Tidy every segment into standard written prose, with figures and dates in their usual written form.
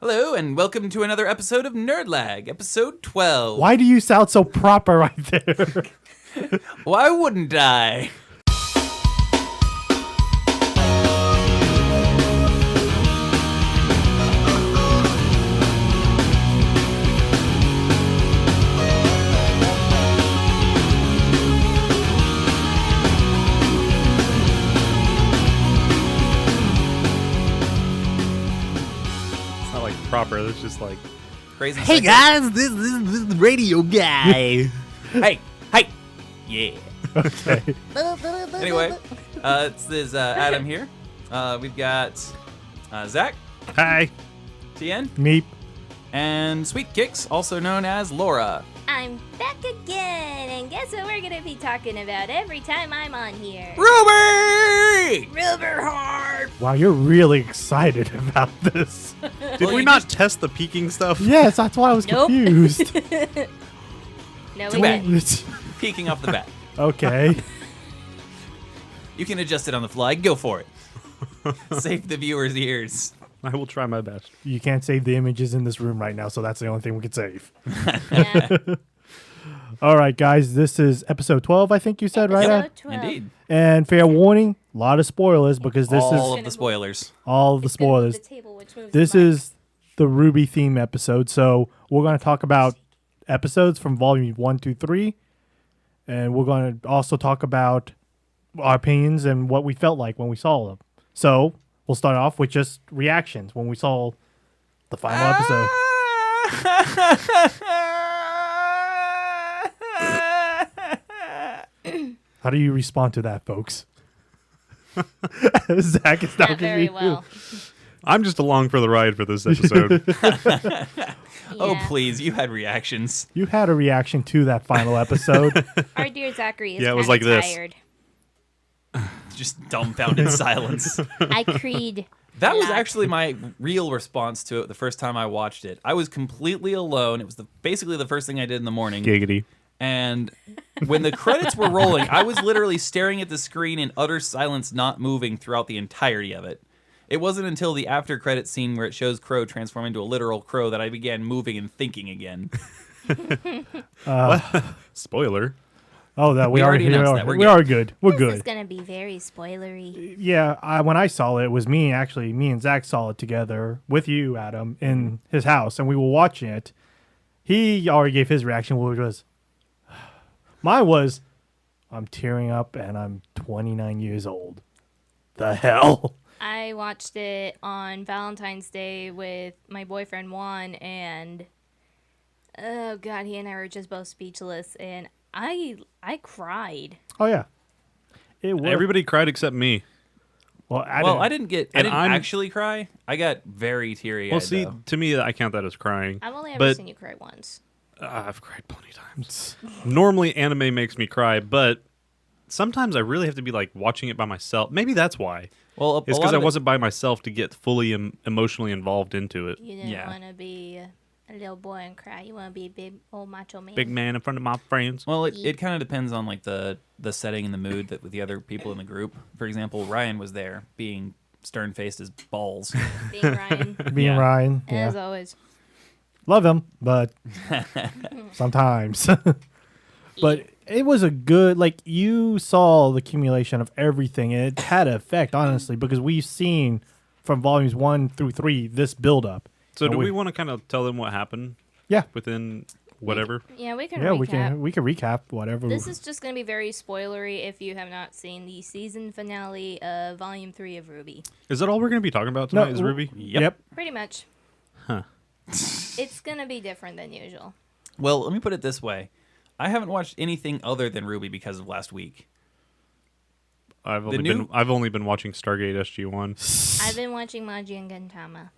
Hello, and welcome to another episode of Nerd L.A.G, episode 12. Why do you sound so proper right there? Why wouldn't I? Proper. It's just like Crazy. hey guys, this is the radio guy. hey, yeah. Okay. Anyway, this is Adam here. We've got Zach, Hi. TN, Meep. and Sweet Kicks, also known as Laura. I'm back again, and guess what we're gonna be talking about every time I'm on here? RWBY! Rubber hard! Wow, you're really excited about this. Did Well, we you not test the peaking stuff? Yes, that's why I was Nope. confused. No, Too we bad. didn't. Peeking off the bat. Okay. You can adjust it on the fly. Go for it. Save the viewers' ears. I will try my best. You can't save the images in this room right now, so that's the only thing we can save. Yeah. All right, guys, this is episode 12, I think you said, right? Episode Ad? 12. Indeed. And fair warning, a lot of spoilers because this All is of the spoilers. all of the It's gonna move spoilers. the table, which moves This the mic. is the RWBY theme episode, so we're going to talk about episodes from volume 1 to 3, and we're going to also talk about our opinions and what we felt like when we saw them. So we'll start off with just reactions when we saw the final episode. How do you respond to that, folks? Zach is Not talking to very you. well. I'm just along for the ride for this episode. Oh, Yeah. please. You had reactions. You had a reaction to that final episode. Our dear Zachary is Yeah, it was kinda like this. tired. Just dumbfounded silence. I creed. That was Yeah. actually my real response to it the first time I watched it. I was completely alone. It was basically the first thing I did in the morning. Giggity. And when the credits were rolling, I was literally staring at the screen in utter silence, not moving throughout the entirety of it. It wasn't until the after credit scene where it shows Crow transform into a literal crow that I began moving and thinking again. Spoiler. Oh, that We already announced that. We're we good. are good. We're This good. is gonna be very spoilery. Yeah, when I saw it, it was me and Zach saw it together with you, Adam, in his house, and we were watching it. He already gave his reaction, which was, mine was, I'm tearing up and I'm 29 years old. The hell? I watched it on Valentine's Day with my boyfriend Juan, and oh god, he and I were just both speechless, and I cried. Oh yeah, it was. Everybody cried except me. Well, I didn't And I'm- actually cry. I got very teary-eyed, Well, see, though. to me, I count that as crying. I've only ever But- seen you cry once. I've cried plenty of times. Normally, anime makes me cry, but sometimes I really have to be like watching it by myself. Maybe that's why. Well, It's because I wasn't by myself to get fully emotionally involved into it. You didn't Yeah. want to be a little boy and cry. You want to be a big old macho man. Big man in front of my friends. Well, it kind of depends on like the setting and the mood that with the other people in the group. For example, Ryan was there, being stern-faced as balls. Being Ryan, being Yeah. Ryan. as Yeah, always. love him, but sometimes. But it was a good, like, you saw the accumulation of everything, and it had an effect, honestly, because we've seen from volumes 1 through 3 this build-up. So, And do we want to kind of tell them what happened Yeah, within whatever? Yeah, we can yeah, recap. we can recap whatever. This is just going to be very spoilery if you have not seen the season finale of Volume 3 of RWBY. Is that all we're going to be talking about tonight? Is RWBY? Yep. Pretty much. Huh. It's going to be different than usual. Well, let me put it this way. I haven't watched anything other than RWBY because of last week. I've new- only been watching Stargate SG-1. I've been watching Maji and Gintama.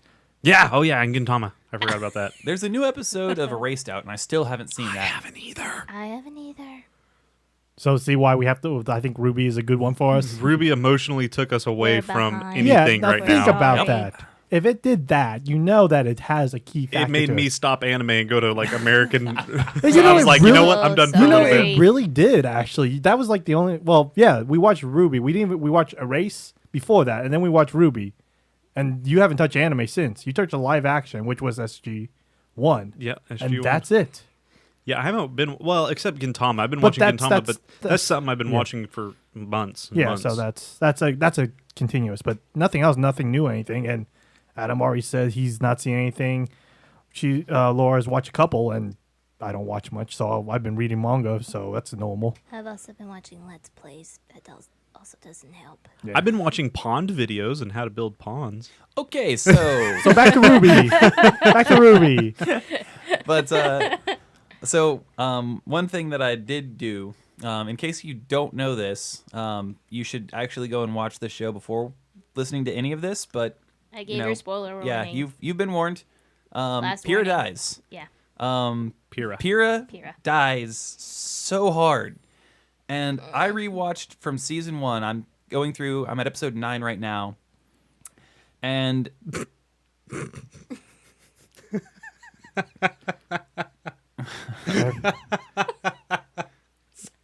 Yeah. Oh yeah, and Gintama. I forgot about that. There's a new episode of Erased Out, and I still haven't seen that. haven't either. I haven't either. So see why we have to, I think RWBY is a good one for us. RWBY emotionally took us away We're from behind. anything now right think now. about Yep. that. If it did that, you know that it has a key factor. It made to me it. stop anime and go to like American. You know, I was it like, you know really- what? I'm done for You You know, a little bit. it really did actually. That was like the only. Well, yeah, we watched RWBY. We watched Erase before that, and then we watched RWBY. And you haven't touched anime since. You touched a live action, which was SG1. Yeah, And SG1. that's it. Yeah, I haven't been except Gintama. I've been But watching Gintama, but that's that's something I've been yeah. watching for months. And Yeah, months. so that's a continuous, but nothing else, nothing new, anything. And Adam already said he's not seeing anything. Laura's watched a couple, and I don't watch much, so I've been reading manga, so that's normal. I've also been watching Let's Plays. That also doesn't help. Yeah. I've been watching pond videos and how to build ponds. Okay, so So back to RWBY. Back to RWBY. but one thing that I did do, in case you don't know this, you should actually go and watch the show before listening to any of this. But I gave know, your spoiler warning. yeah, you've been warned. Last Pyrrha warning. dies. Yeah. Pyrrha. Pyrrha Pyrrha. dies so hard, and I rewatched from season 1. I'm at episode 9 right now, and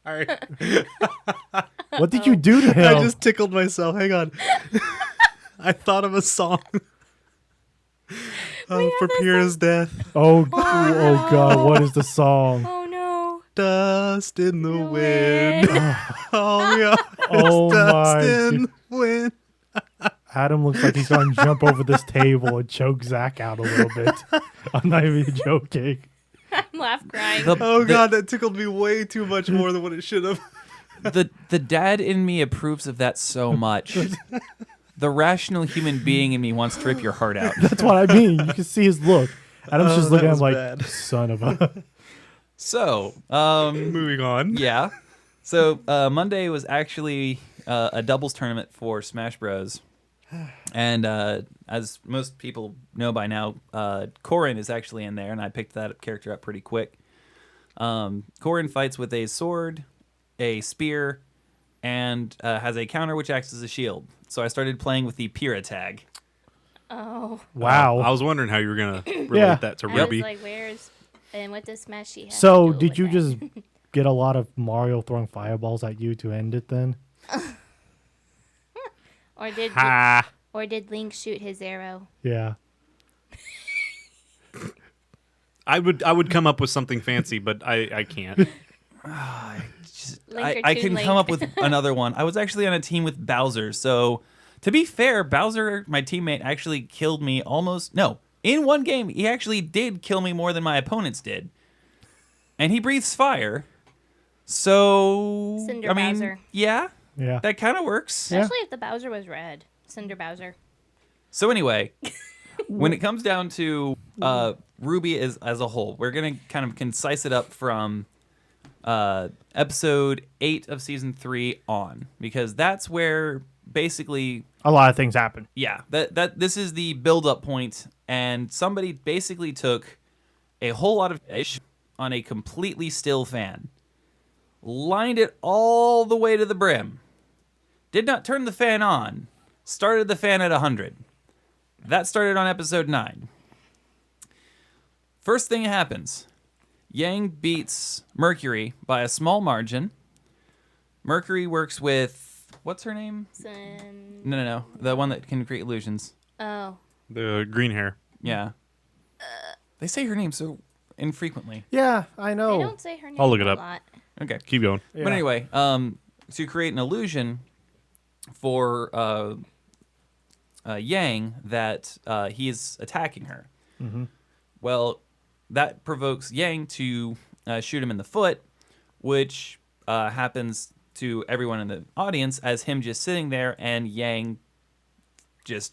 Sorry. What did you do to him? I just tickled myself. Hang on. I thought of a song. For Pyrrha's death. Oh God, what is the song? Oh no. Dust in the wind. Oh, yeah. Oh Dust my! in the wind. Adam looks like he's going to jump over this table and choke Zach out a little bit. I'm not even joking. I'm laugh crying. Oh, God, that tickled me way too much more than what it should have. the dad in me approves of that so much. The rational human being in me wants to rip your heart out. That's what I mean. You can see his look. Adam's just that looking at him was like, bad. son of a. So, Moving on. yeah. So Monday was actually a doubles tournament for Smash Bros. And as most people know by now, Corrin is actually in there, and I picked that character up pretty quick. Corrin fights with a sword, a spear, and has a counter which acts as a shield. So I started playing with the Pyrrha tag. Oh. Wow. I was wondering how you were going to relate Yeah. that to I was RWBY. like, where's and what does Smash she have? So, to do did with you that? just get a lot of Mario throwing fireballs at you to end it then? or did Link shoot his arrow? Yeah. I would come up with something fancy, but I can't. Link or I Toon can Link? come up with another one. I was actually on a team with Bowser. So, to be fair, Bowser, my teammate, actually killed me in one game, he actually did kill me more than my opponents did. And he breathes fire. So, Cinder Bowser. yeah, Yeah. that kind of works. Yeah. Especially if the Bowser was red. Cinder Bowser. So anyway, when it comes down to RWBY as a whole, we're going to kind of concise it up from episode 8 of season 3 on, because that's where basically, A lot of things happen. yeah, that this is the build-up point, and somebody basically took a whole lot of fish on a completely still fan, lined it all the way to the brim, did not turn the fan on, started the fan at 100. That started on episode 9. First thing happens, Yang beats Mercury by a small margin. Mercury works with, what's her name? No. The one that can create illusions. Oh. The green hair. Yeah. They say her name so infrequently. Yeah, I They know. don't say her name I'll look it a up. lot. Okay. Keep going. Yeah. But anyway, to create an illusion for Yang that he is attacking her. Mm-hmm. Well, that provokes Yang to shoot him in the foot, which happens to everyone in the audience as him just sitting there and Yang just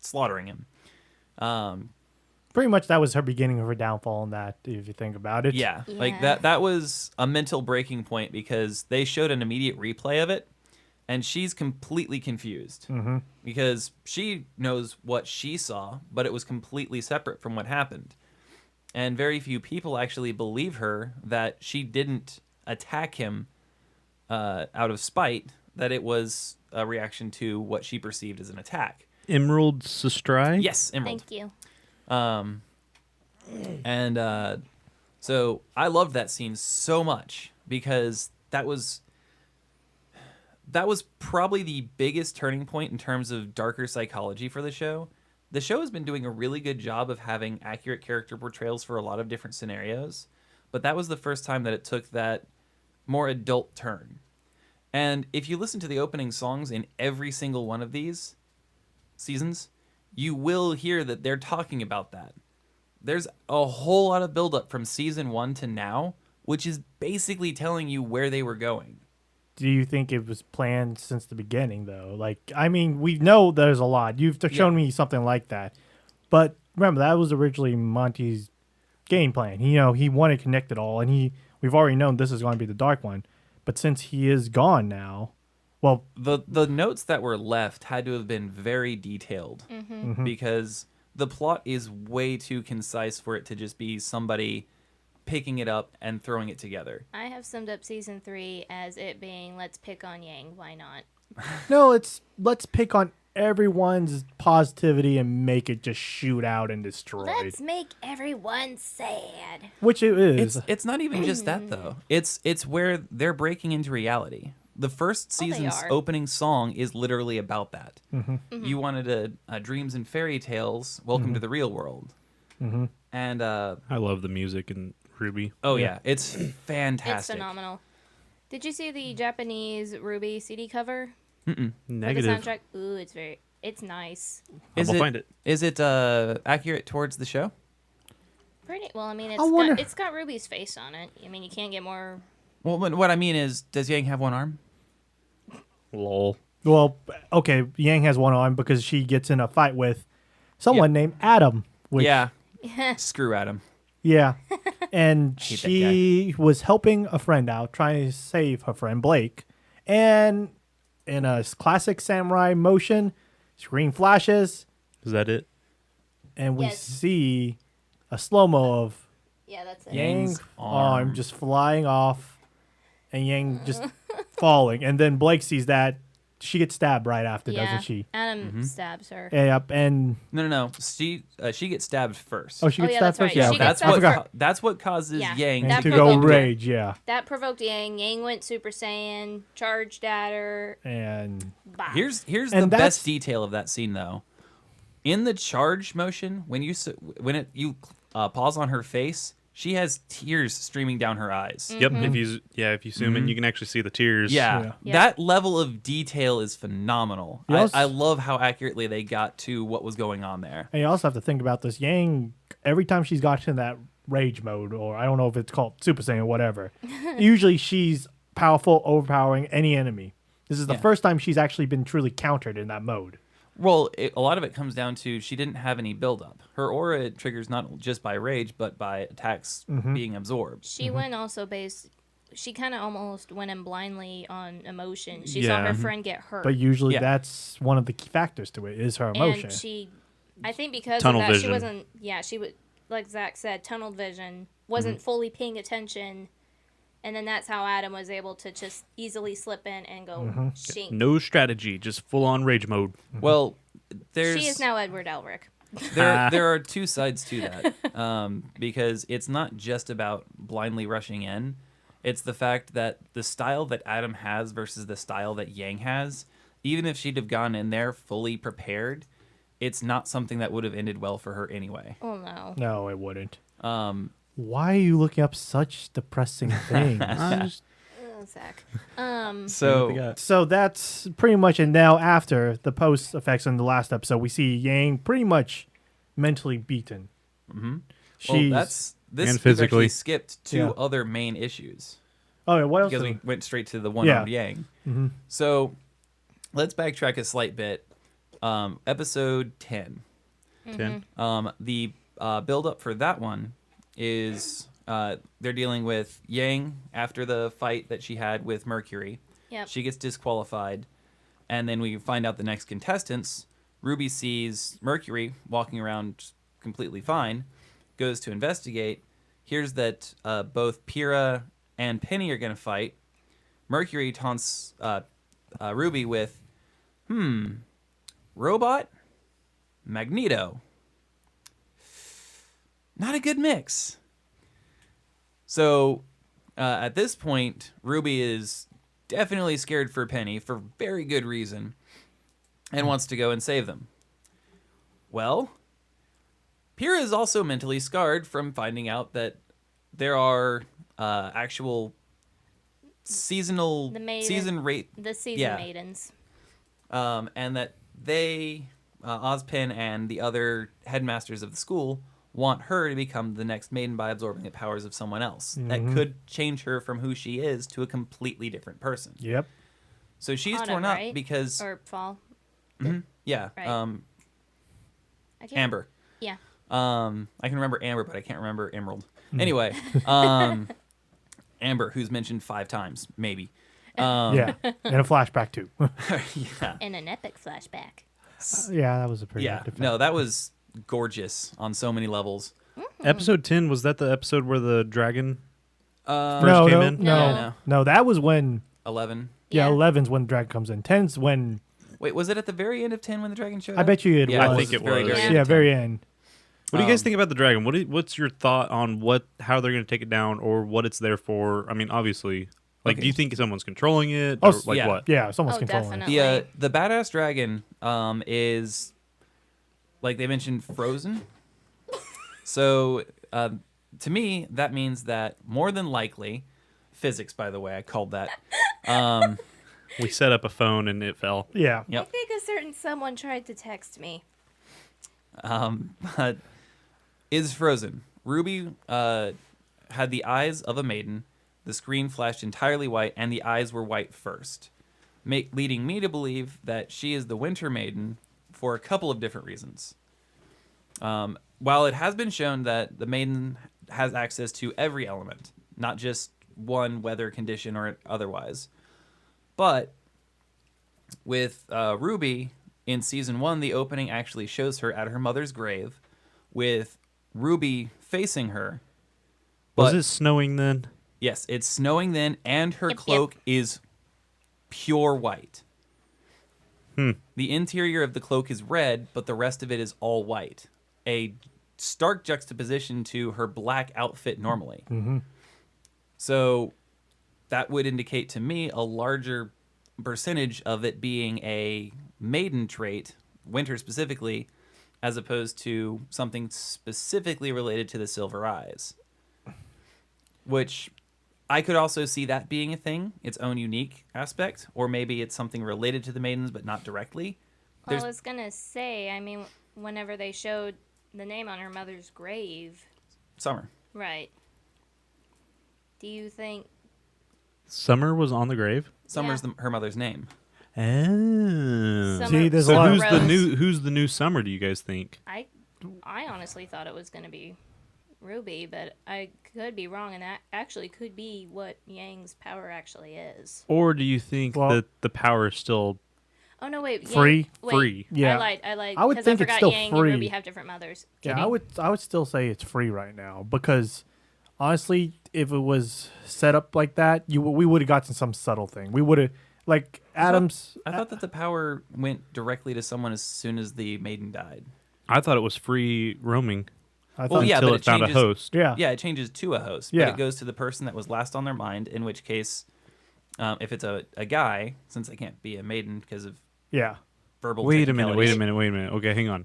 slaughtering him. Pretty much that was her beginning of her downfall in that, if you think about it. Yeah, like Yeah. that was a mental breaking point because they showed an immediate replay of it, and she's completely confused Mm-hmm. because she knows what she saw, but it was completely separate from what happened. And very few people actually believe her that she didn't attack him out of spite, that it was a reaction to what she perceived as an attack. Emerald Sestrai? Yes, Emerald. Thank you. So I loved that scene so much because that was that was probably the biggest turning point in terms of darker psychology for the show. The show has been doing a really good job of having accurate character portrayals for a lot of different scenarios, but that was the first time that it took that more adult turn. And if you listen to the opening songs in every single one of these seasons, you will hear that they're talking about that. There's a whole lot of buildup from season 1 to now, which is basically telling you where they were going. Do you think it was planned since the beginning, though? Like, I mean, we know there's a lot. You've shown me something like that. But remember, that was originally Monty's game plan. He wanted to connect it all, and we've already known this is going to be the dark one. But since he is gone now, well... The notes that were left had to have been very detailed because the plot is way too concise for it to just be somebody picking it up and throwing it together. I have summed up season 3 as it being let's pick on Yang. Why not? No, let's pick on everyone's positivity and make it just shoot out and destroy. Let's make everyone sad. Which it is. It's not even just that though. It's where they're breaking into reality. The first season's are. opening song is literally about that. You wanted a dreams and fairy tales. Welcome to the real world. And I love the music in RWBY. oh yeah, it's fantastic. It's phenomenal. Did you see the Japanese RWBY CD cover? Negative. For the soundtrack? Ooh, it's nice. Is I'll it, find it. Is it accurate towards the show? Pretty well. I mean, wonder- it's got Ruby's face on it. I mean, you can't get more. Well, what I mean is, does Yang have one arm? Lol. Well, okay, Yang has one arm because she gets in a fight with someone named Adam. Which, Yeah. Screw Adam. Yeah. And Hate that she was helping a friend out, trying to save her friend Blake. And in a classic samurai motion, screen flashes, Is that it? and we Yes. see a slow-mo of Yeah, that's it. Yang's Yang's arm. arm just flying off and Yang just falling. And then Blake sees that. She gets stabbed right after, Yeah. doesn't she? Adam stabs her. Yep. And No. She gets stabbed first. oh, she Oh, gets yeah, stabbed that's right. first. Yeah, She okay. gets I stabbed forgot. That's what causes Yeah. Yang That To go provoked her. rage, yeah. That provoked Yang. Yang went Super Saiyan, charged at her. And Bah. Here's the And that's- best detail of that scene though. In the charge motion, when you pause on her face, she has tears streaming down her eyes. Yep. If you zoom in, you can actually see the tears. Yeah. Yeah. That level of detail is phenomenal. You also- I love how accurately they got to what was going on there. you also have to think about this. Yang, every time she's got in that rage mode, or I don't know if it's called Super Saiyan or whatever, usually she's powerful, overpowering any enemy. This is the Yeah. first time she's actually been truly countered in that mode. Well, a lot of it comes down to she didn't have any buildup. Her aura triggers not just by rage, but by attacks being absorbed. She went also based. She kind of almost went in blindly on emotion. She saw Yeah. her friend get hurt. But usually Yeah. that's one of the key factors to it is her emotion. And she, I think because Tunnel of that, vision. she wasn't. Yeah, she would, like Zach said, tunnel vision, wasn't fully paying attention, and then that's how Adam was able to just easily slip in and go shink. No strategy, just full on rage mode. Well, there's She is now Edward Elric. there are two sides to that because it's not just about blindly rushing in. It's the fact that the style that Adam has versus the style that Yang has, even if she'd have gone in there fully prepared, it's not something that would have ended well for her anyway. Oh no. No, it wouldn't. Why are you looking up such depressing things? Oh, Zach. So So that's pretty much it. Now, after the post effects in the last episode, we see Yang pretty much mentally beaten. well, She's this And we've physically. actually skipped two Yeah. other main issues. oh yeah, what else? Because is- we went straight to the one-armed Yeah. Yang. So let's backtrack a slight bit. Episode 10. 10. The build-up for that one is they're dealing with Yang after the fight that she had with Mercury. Yep. She gets disqualified, and then we find out the next contestants. RWBY sees Mercury walking around completely fine, goes to investigate, hears that both Pyrrha and Penny are going to fight. Mercury taunts RWBY with, robot? Magneto. Not a good mix. So at this point, RWBY is definitely scared for Penny for very good reason and wants to go and save them. Well, Pyrrha is also mentally scarred from finding out that there are actual seasonal The maiden- season rate The season Yeah. maidens. and that they Ozpin and the other headmasters of the school want her to become the next maiden by absorbing the powers of someone else that could change her from who she is to a completely different person. Yep. So she's Autumn, torn up right? because Or fall. yeah, Right. I can't, Amber. Yeah. I can remember Amber, but I can't remember Emerald. Anyway, Amber, who's mentioned 5 times, maybe. Yeah. And a flashback too. Yeah. In an epic flashback. Yeah, that was a pretty Yeah. active No, that was gorgeous on so many levels. Episode 10, was that the episode where the dragon first no, came no, in? no, Yeah, no. no. That was when 11. yeah, Yeah. 11's when the dragon comes in. 10's when Wait, was it at the very end of 10 when the dragon showed I up? bet you it Yeah, was. I think it very, was. very Yeah. end Yeah, of 10. very end. What do you guys think about the dragon? What's your thought on how they're going to take it down or what it's there for? I mean, obviously, like, Okay. do you think someone's controlling it? Oh, Or, like, yeah. what? Yeah, someone's Oh, controlling definitely. The badass dragon is, like they mentioned, frozen. So to me, that means that more than likely, physics, by the way, I called that. We set up a phone and it fell. it. Yeah. Yep. I think a certain someone tried to text me. But is frozen. Ruby had the eyes of a maiden. The screen flashed entirely white, and the eyes were white first, leading me to believe that she is the Winter Maiden for a couple of different reasons. While it has been shown that the maiden has access to every element, not just one weather condition or otherwise, but with Ruby in season 1, the opening actually shows her at her mother's grave with Ruby facing her. Was But- it snowing then? Yes, it's snowing then, and her Yep, cloak is pure white. The interior of the cloak is red, but the rest of it is all white. A stark juxtaposition to her black outfit normally. So that would indicate to me a larger percentage of it being a maiden trait, winter specifically, as opposed to something specifically related to the silver eyes. Which I could also see that being a thing, its own unique aspect, or maybe it's something related to the maidens but not directly. Well, There's I was gonna say, I mean, whenever they showed the name on her mother's grave, Summer. right? Do you think? Summer was on the grave? Summer's her mother's name. Oh. Summer- See, there's a So lot. who's the new Summer, do you guys think? I honestly thought it was gonna be Ruby, but I could be wrong, and that actually could be what Yang's power actually is. Or do you think Well- that the power is still Oh no, wait, Free? Wait, Free. Yeah. I lied. I would 'cause think it's forgot still Yang free. and Ruby have different mothers. Yeah, Kidding. I would still say it's free right now because honestly, if it was set up like that, we would have gotten some subtle thing. We would have like Adams. I thought that the power went directly to someone as soon as the maiden died. I thought it was free roaming I Well, thought, yeah, until but it it found changes- a host. yeah, Yeah, it changes to a host, Yeah. but it goes to the person that was last on their mind, in which case, if it's a guy, since they can't be a maiden because of yeah. verbal Wait a minute. technicalities. Okay, hang on.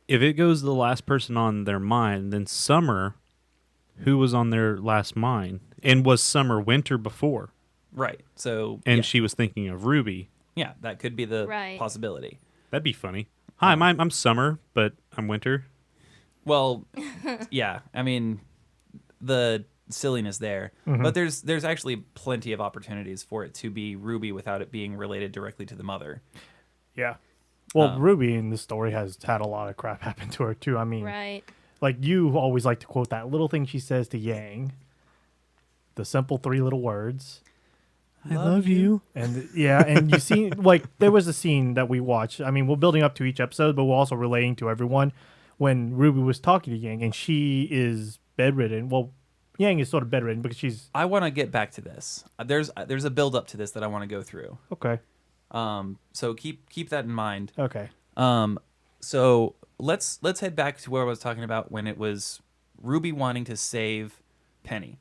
If it goes to the last person on their mind, then Summer, who was on their last mind? And was Summer winter before? Right, so, And yeah. she was thinking of Ruby. Yeah, that could be the Right. possibility. That'd be funny. Hi, I'm Summer, but I'm winter. Well, yeah, I mean, the silliness there, but there's actually plenty of opportunities for it to be Ruby without it being related directly to the mother. Yeah. Well, Ruby in this story has had a lot of crap happen to her too. I mean, Right. like you always like to quote that little thing she says to Yang, the simple 3 little words. I love you. And yeah, and you see, like there was a scene that we watched. I mean, we're building up to each episode, but we're also relating to everyone. When Ruby was talking to Yang, and she is bedridden. Well, Yang is sort of bedridden because she's I want to get back to this. There's a build up to this that I want to go through. okay. So keep that in mind. Okay. So let's head back to where I was talking about when it was Ruby wanting to save Penny.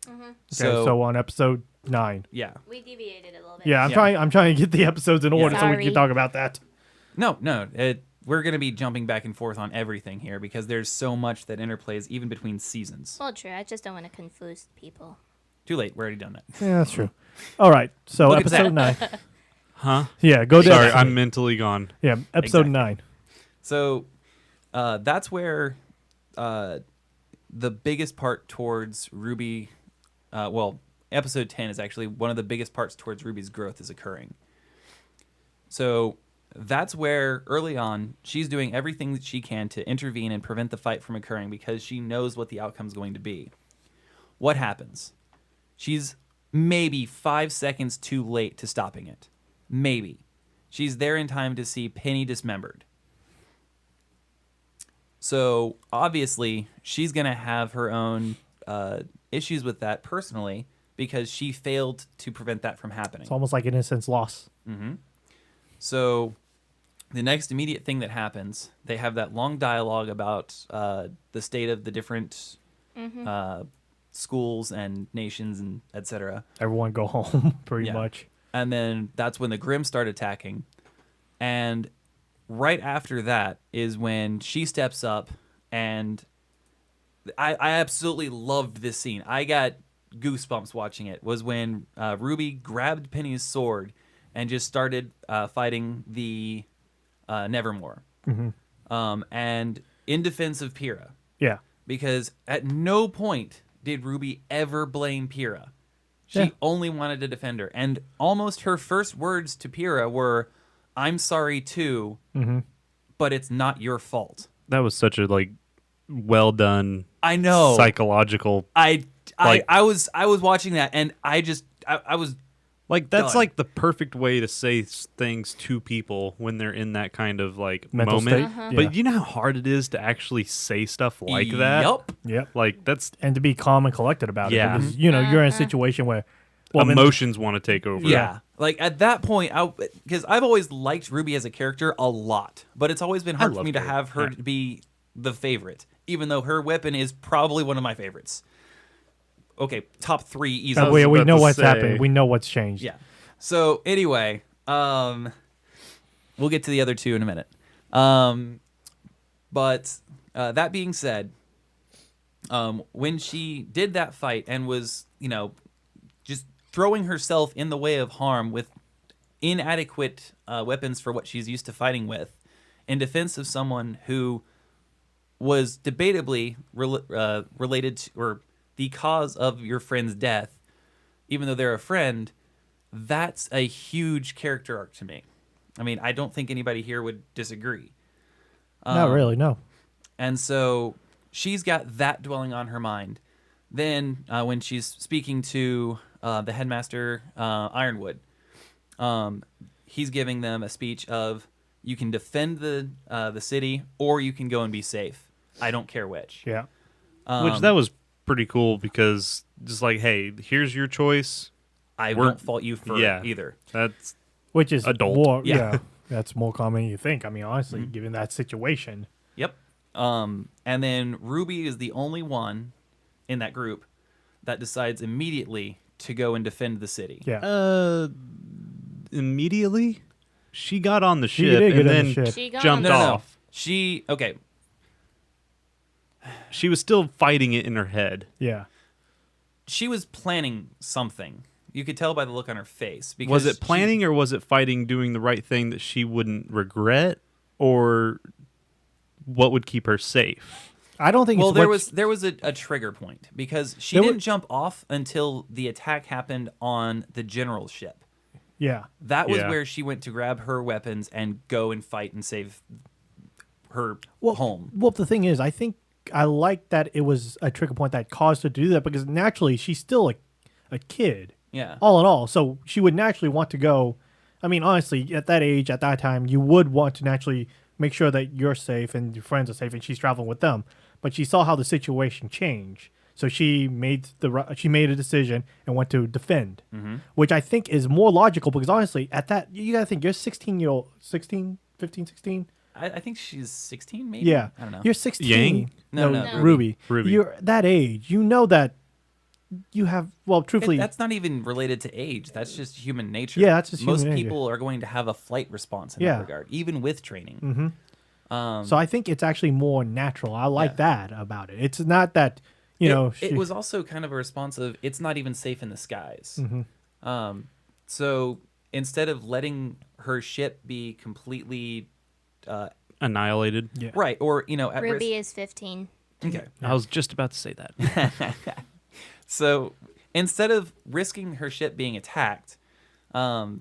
Okay. So on episode 9. Yeah. We deviated a little bit. Yeah, I'm trying to get the episodes in order so we Sorry. can talk about that. No. We're going to be jumping back and forth on everything here because there's so much that interplays even between seasons. Well, true. I just don't want to confuse people. Too late. We're already done that. Yeah, that's true. All right. So Look at episode 9. Huh? Yeah, go to Sorry, episode- I'm mentally gone. Yeah, episode Exactly. 9. So that's where the biggest part towards RWBY, episode 10 is actually one of the biggest parts towards RWBY's growth is occurring. So that's where early on she's doing everything that she can to intervene and prevent the fight from occurring because she knows what the outcome is going to be. What happens? She's maybe 5 seconds too late to stopping it. Maybe. She's there in time to see Penny dismembered. So obviously she's going to have her own issues with that personally because she failed to prevent that from happening. It's almost like an innocence loss. So the next immediate thing that happens, they have that long dialogue about the state of the different schools and nations and etc. Everyone go home, pretty Yeah. much. And then that's when the Grimm start attacking. And right after that is when she steps up, and I absolutely loved this scene. I got goosebumps watching it. Was when RWBY grabbed Penny's sword and just started fighting the Nevermore. And in defense of Pyrrha. Yeah. Because at no point did RWBY ever blame Pyrrha. She Yeah. only wanted to defend her. And almost her first words to Pyrrha were, "I'm sorry too, but it's not your fault." That was such a well done I know. psychological. I like- was watching that and I was That's done. the perfect way to say things to people when they're in that kind of Mental moment. state? But you know how hard it is to actually say stuff like that. Yup. Yep. That's And to be calm and collected about Yeah. it. Because, you're in a situation where... emotions want to take over. Yeah. Like at that point, because I've always liked RWBY as a character a lot, but it's always been hard for loved me to her. have her Yeah. be the favorite, even though her weapon is probably one of my favorites. Okay, top 3 easily. we about know to what's say. happened. We know what's changed. Yeah. So anyway, we'll get to the other 2 in a minute. But that being said, when she did that fight and was, just throwing herself in the way of harm with inadequate weapons for what she's used to fighting with, in defense of someone who was debatably related to, or the cause of your friend's death, even though they're a friend, that's a huge character arc to me. I mean, I don't think anybody here would disagree. Not really, no. And so she's got that dwelling on her mind. Then when she's speaking to the headmaster, Ironwood, he's giving them a speech of, you can defend the city or you can go and be safe. I don't care which. Yeah. Which that was pretty cool because just hey, here's your choice. I We're- won't fault you for yeah. either. That's Which is Adult. more... Yeah. Yeah. That's more common than you think. I mean, honestly, given that situation. Yep. And then RWBY is the only one in that group that decides immediately to go and defend the city. Yeah. immediately she got on the She ship did get and on then the ship. She got jumped on the- No. off. Okay. She was still fighting it in her head. Yeah. She was planning something. You could tell by the look on her face. Because Was it planning or was it fighting doing the right thing that she wouldn't regret, or what would keep her safe? I don't think Well, it's there was a trigger point because she There didn't wa- jump off until the attack happened on the general's ship. Yeah. That was Yeah. where she went to grab her weapons and go and fight and save her Well, home. Well, the thing is, I think I like that it was a trigger point that caused her to do that because naturally she's still a kid, Yeah. all in all. So she would naturally want to go. I mean, honestly, at that age, at that time, you would want to naturally make sure that you're safe and your friends are safe and she's traveling with them. But she saw how the situation changed. So she made a decision and went to defend, which I think is more logical because honestly, at that, you got to think you're 16-year-old, 16, 15, 16. I think she's 16, maybe? Yeah. I don't know. You're 16. Yang? No, No, no, Ruby. Ruby. You're that age. You know that you have truthfully, That's not even related to age. That's just human nature. Yeah, that's just most human nature. people are going to have a flight response in Yeah. that regard, even with training. so I think it's actually more natural. I like that about it. It's not that It was also kind of a response of it's not even safe in the skies. So instead of letting her ship be completely Annihilated. yeah. right, or at risk. Ruby is 15. Okay. I was just about to say that. So instead of risking her ship being attacked, or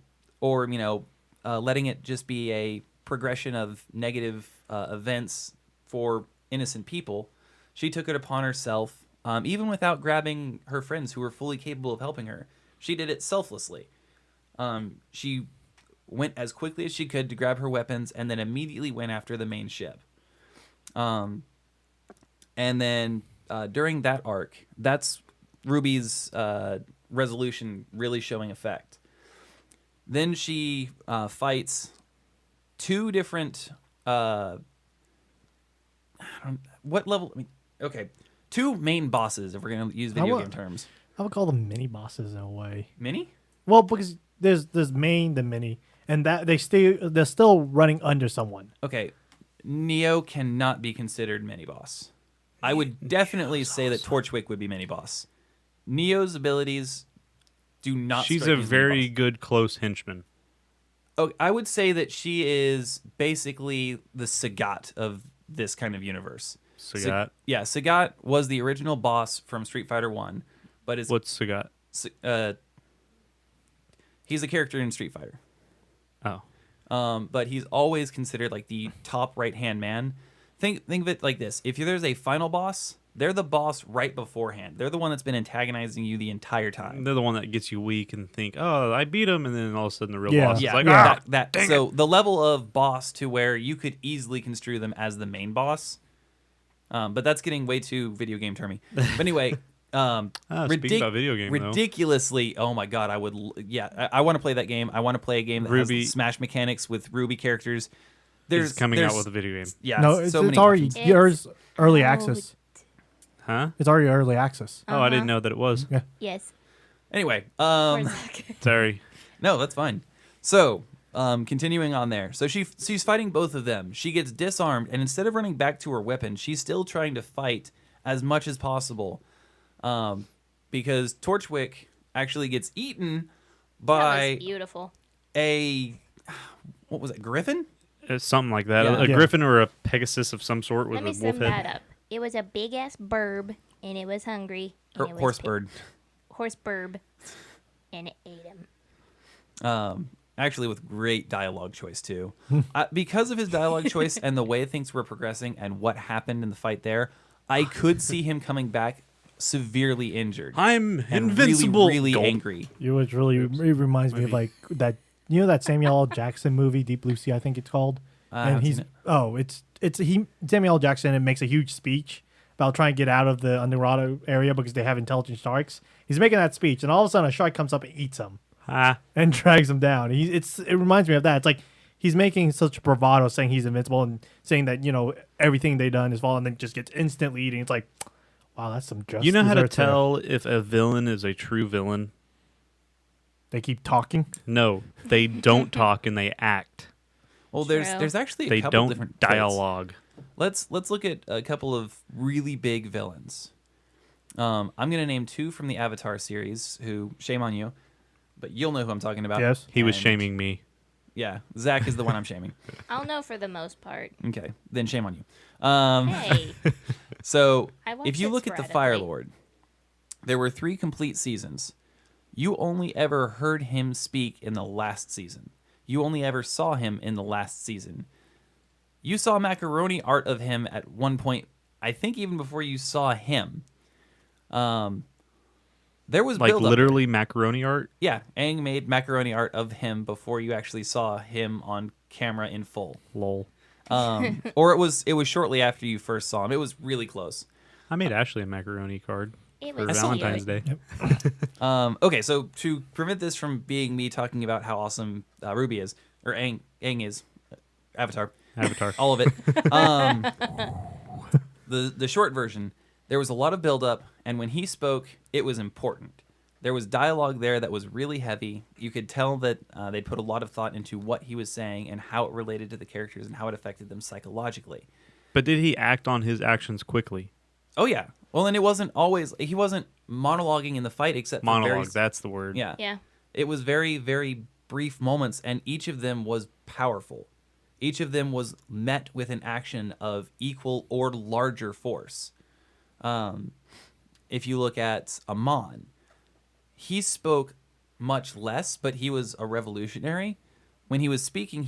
letting it just be a progression of negative events for innocent people, she took it upon herself, even without grabbing her friends who were fully capable of helping her. She did it selflessly. She went as quickly as she could to grab her weapons and then immediately went after the main ship. And then during that arc, that's Ruby's resolution really showing effect. Then she fights two different what level? I mean, okay, two main bosses. If we're gonna use video game terms, I would call them mini bosses in a way. mini. Well, because there's main, the mini, and that they're still running under someone. Okay, Neo cannot be considered mini boss. I would definitely say that Torchwick would be mini boss. Neo's abilities do not. She's strike a me as very mini-boss. good close henchman. Oh, I would say that she is basically the Sagat of this kind of universe. Sagat. Yeah, Sagat was the original boss from Street Fighter 1, but is What's Sagat? he's a character in Street Fighter. Oh. But he's always considered like the top right-hand man. Think of it like this. If there's a final boss, they're the boss right beforehand. They're the one that's been antagonizing you the entire time. They're the one that gets you weak and think, oh, I beat him, and then all of a sudden the real Yeah. boss is Yeah, like, yeah. ah, so the level of boss to where you could easily construe them as the main boss. But that's getting way too video game termy. But anyway, speaking about video game, though. ridiculously. Oh my god, I would. I want to play that game. I want to play a game that RWBY has Smash mechanics with RWBY characters. Is coming out with a video game. Yeah, No, it's, so it's many already options. yours early out. access. Huh? It's already early access. Oh, I didn't know that it was. Yes. Anyway, Or Zach. Sorry. no, that's fine. So, continuing on there. So she's fighting both of them. She gets disarmed, and instead of running back to her weapon, she's still trying to fight as much as possible. Because Torchwick actually gets eaten That by was beautiful. what was it, Griffin? It's something like that. Yeah. A Yeah. griffin or a pegasus of some sort with Let me a sum wolf that head. up. It was a big ass burb, and it was hungry. And it was Horse bird. Horse burb, and it ate him. Actually with great dialogue choice too. Because of his dialogue choice and the way things were progressing and what happened in the fight there, I could see him coming back severely injured. I'm and invincible. really Gulp. angry. It was really. It reminds me of like that. You know that Samuel L. Jackson movie, Deep Blue Sea, I think it's called. I And haven't he's seen it. Samuel L. Jackson and makes a huge speech about trying to get out of the underwater area because they have intelligent sharks. He's making that speech, and all of a sudden a shark comes up and eats him Ah, and drags him down. It reminds me of that. It's like he's making such bravado, saying he's invincible and saying that everything they done is fallen, and then just gets instantly eating. It's like, wow, that's some justice. you know how to tell if a villain is a true villain? They keep talking. No, they don't talk and they act. Well, True. there's actually a They couple don't different traits. dialogue. Let's look at a couple of really big villains. I'm gonna name two from the Avatar series. Who, shame on you, but you'll know who I'm talking about. Yes. He was And- shaming me. Yeah, Zach is the one I'm shaming. I'll know for the most part. Okay, then shame on you. Hey, So I watch if you it look at the sporadically. Fire Lord, there were 3 complete seasons. You only ever heard him speak in the last season. You only ever saw him in the last season. You saw macaroni art of him at one point, I think even before you saw him. There was Like build-up. literally macaroni art. Yeah, Aang made macaroni art of him before you actually saw him on camera in full. Lol. Or it was shortly after you first saw him. It was really close. I made Ashley a macaroni card it for was Valentine's cute. Day. Okay, so to prevent this from being me talking about how awesome RWBY is, or Aang is, Avatar, Avatar. all of it. The short version, There was a lot of buildup, and when he spoke, it was important. There was dialogue there that was really heavy. You could tell that they put a lot of thought into what he was saying and how it related to the characters and how it affected them psychologically. But did he act on his actions quickly? Oh, yeah. Well, and it wasn't always... He wasn't monologuing in the fight except for Monologue, very... that's the word. Yeah. Yeah. It was very, very brief moments, and each of them was powerful. Each of them was met with an action of equal or larger force. If you look at Amon, he spoke much less, but he was a revolutionary. When he was speaking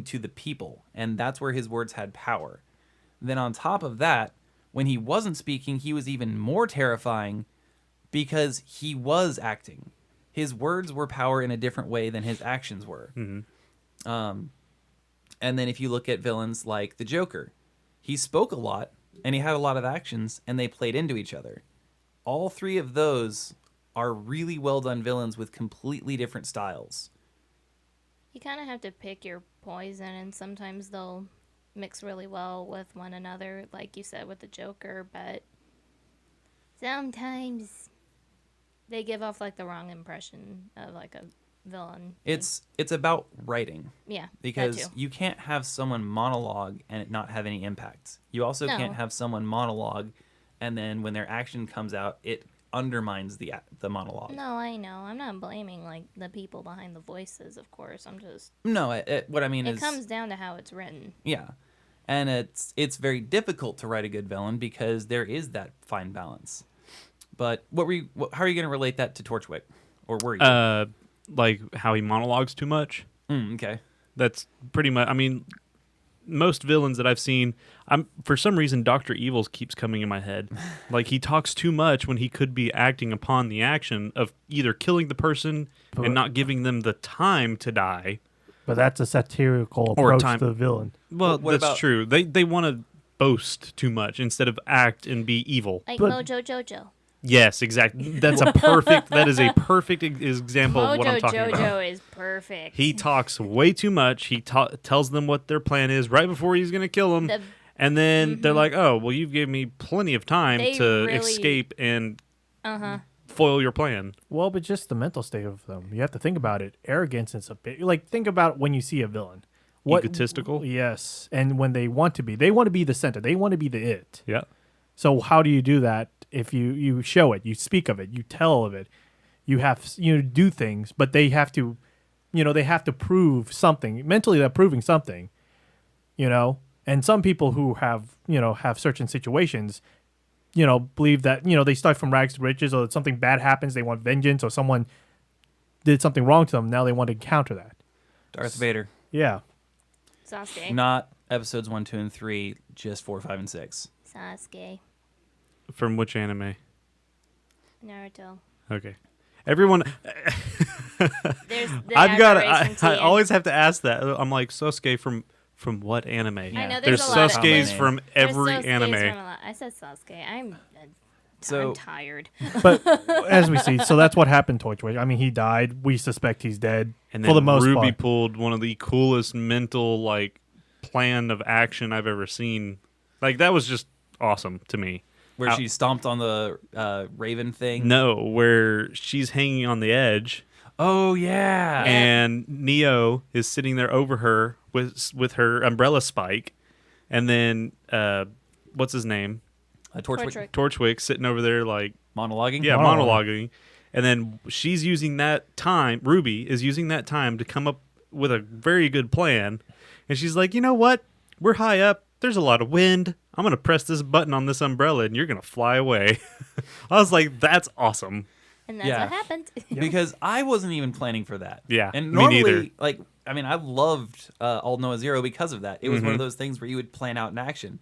to the people, and that's where his words had power. Then on top of that, when he wasn't speaking, he was even more terrifying because he was acting. His words were power in a different way than his actions were. Mm-hmm. And then if you look at villains like the Joker, he spoke a lot, and he had a lot of actions, and they played into each other. All three of those are really well done villains with completely different styles. You kind of have to pick your poison, and sometimes they'll mix really well with one another, like you said with the Joker, but sometimes they give off like the wrong impression of like a villain. It's about writing. Yeah, Because that too. you can't have someone monologue and it not have any impact. You also No. can't have someone monologue and then when their action comes out, it undermines the monologue. No, I know. I'm not blaming like the people behind the voices, of course. I'm just No, what I mean it is... comes down to how it's written. Yeah. And it's very difficult to write a good villain because there is that fine balance. But how are you going to relate that to Torchwick? Or were you? Like how he monologues too much. Okay. That's pretty much. I mean, most villains that I've seen, for some reason Dr. Evil keeps coming in my head. Like he talks too much when he could be acting upon the action of either killing the person and not giving them the time to die. But that's a satirical Or approach time- to the villain. Well, What that's about- true. They want to boast too much instead of act and be evil. Like But- Mojo Jojo. Yes, exactly. That is a perfect example of what I'm Mojo talking about. Jojo is perfect. He talks way too much. He tells them what their plan is right before he's going to kill them. And then they're like, oh, well, you've given me plenty of time They to really- escape and Uh-huh. foil your plan. Well, but just the mental state of them. You have to think about it. Arrogance is a bit like think about when you see a villain. Egotistical? Yes, and when they want to be the center. They want to be the it. Yeah. So how do you do that? If you show it, you speak of it, you tell of it, you have do things, but they have to, they have to prove something mentally. They're proving something, And some people who have certain situations, believe that they start from rags to riches, or something bad happens, they want vengeance, or someone did something wrong to them. Now they want to counter that. Darth Vader. Yeah. Sasuke. Not episodes 1, 2, and 3, just 4, 5, and 6. Sasuke. From which anime? Naruto. Okay. Everyone, There's the I've got. adoration I to always have to ask that. I'm like Sasuke from what anime? I know, There's there's a lot of Sasuke's anime. from There's every Sasuke's anime. from a lot. I said Sasuke. I'm So tired. But as we see, so that's what happened to Torchwick. I mean, he died. We suspect he's dead And for then the most Ruby part. pulled one of the coolest mental plan of action I've ever seen. Like that was just awesome to me. where she stomped on the raven thing. No, where she's hanging on the edge Oh yeah. and Neo is sitting there over her with her umbrella spike, and then what's his name? Torchwick Torchwick sitting over there like monologuing. yeah, Monologue. monologuing. And then she's using that time, Ruby is using that time to come up with a very good plan. And she's like, you know what? We're high up. There's a lot of wind. I'm going to press this button on this umbrella and you're going to fly away. I was like, that's awesome. And that's Yeah. what happened. Because I wasn't even planning for that. Yeah, And me normally, neither. I loved All Noah Zero because of that. It was one of those things where you would plan out an action.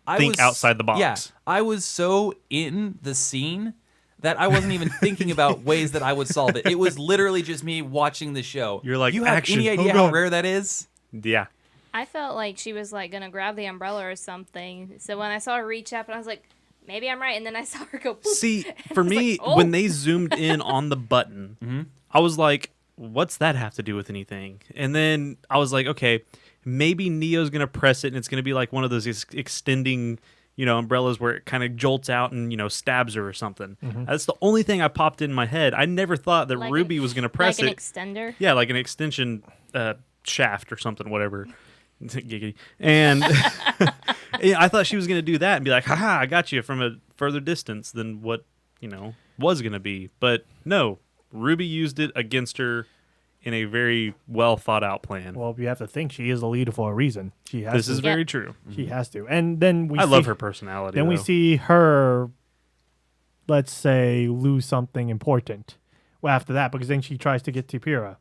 I Think was, outside the box. Yeah. I was so in the scene that I wasn't even thinking about ways that I would solve it. It was literally just me watching the show. You're like, you have action. any Oh, idea how God. rare that is? Yeah. I felt like she was like gonna grab the umbrella or something. So when I saw her reach up, and I was like, maybe I'm right. And then I saw her go. Boop. See, And for I was me, like, oh. when they zoomed in on the button, I was like, what's that have to do with anything? And then I was like, okay, maybe Neo's going to press it and it's going to be like one of those extending umbrellas where it kind of jolts out and stabs her or something. Mm-hmm. That's the only thing I popped in my head. I never thought that Like Ruby was going to press like an it. extender. Yeah, like an extension shaft or something, whatever. Giggity. And yeah, I thought she was going to do that and be like, haha, I got you from a further distance than what, was going to be. But no, Ruby used it against her in a very well thought out plan. Well, you have to think she is the leader for a reason. She has This to. is very true. She has to. And then I love her personality. Then we though. see her, let's say, lose something important. Well, after that, because then she tries to get to Pyrrha.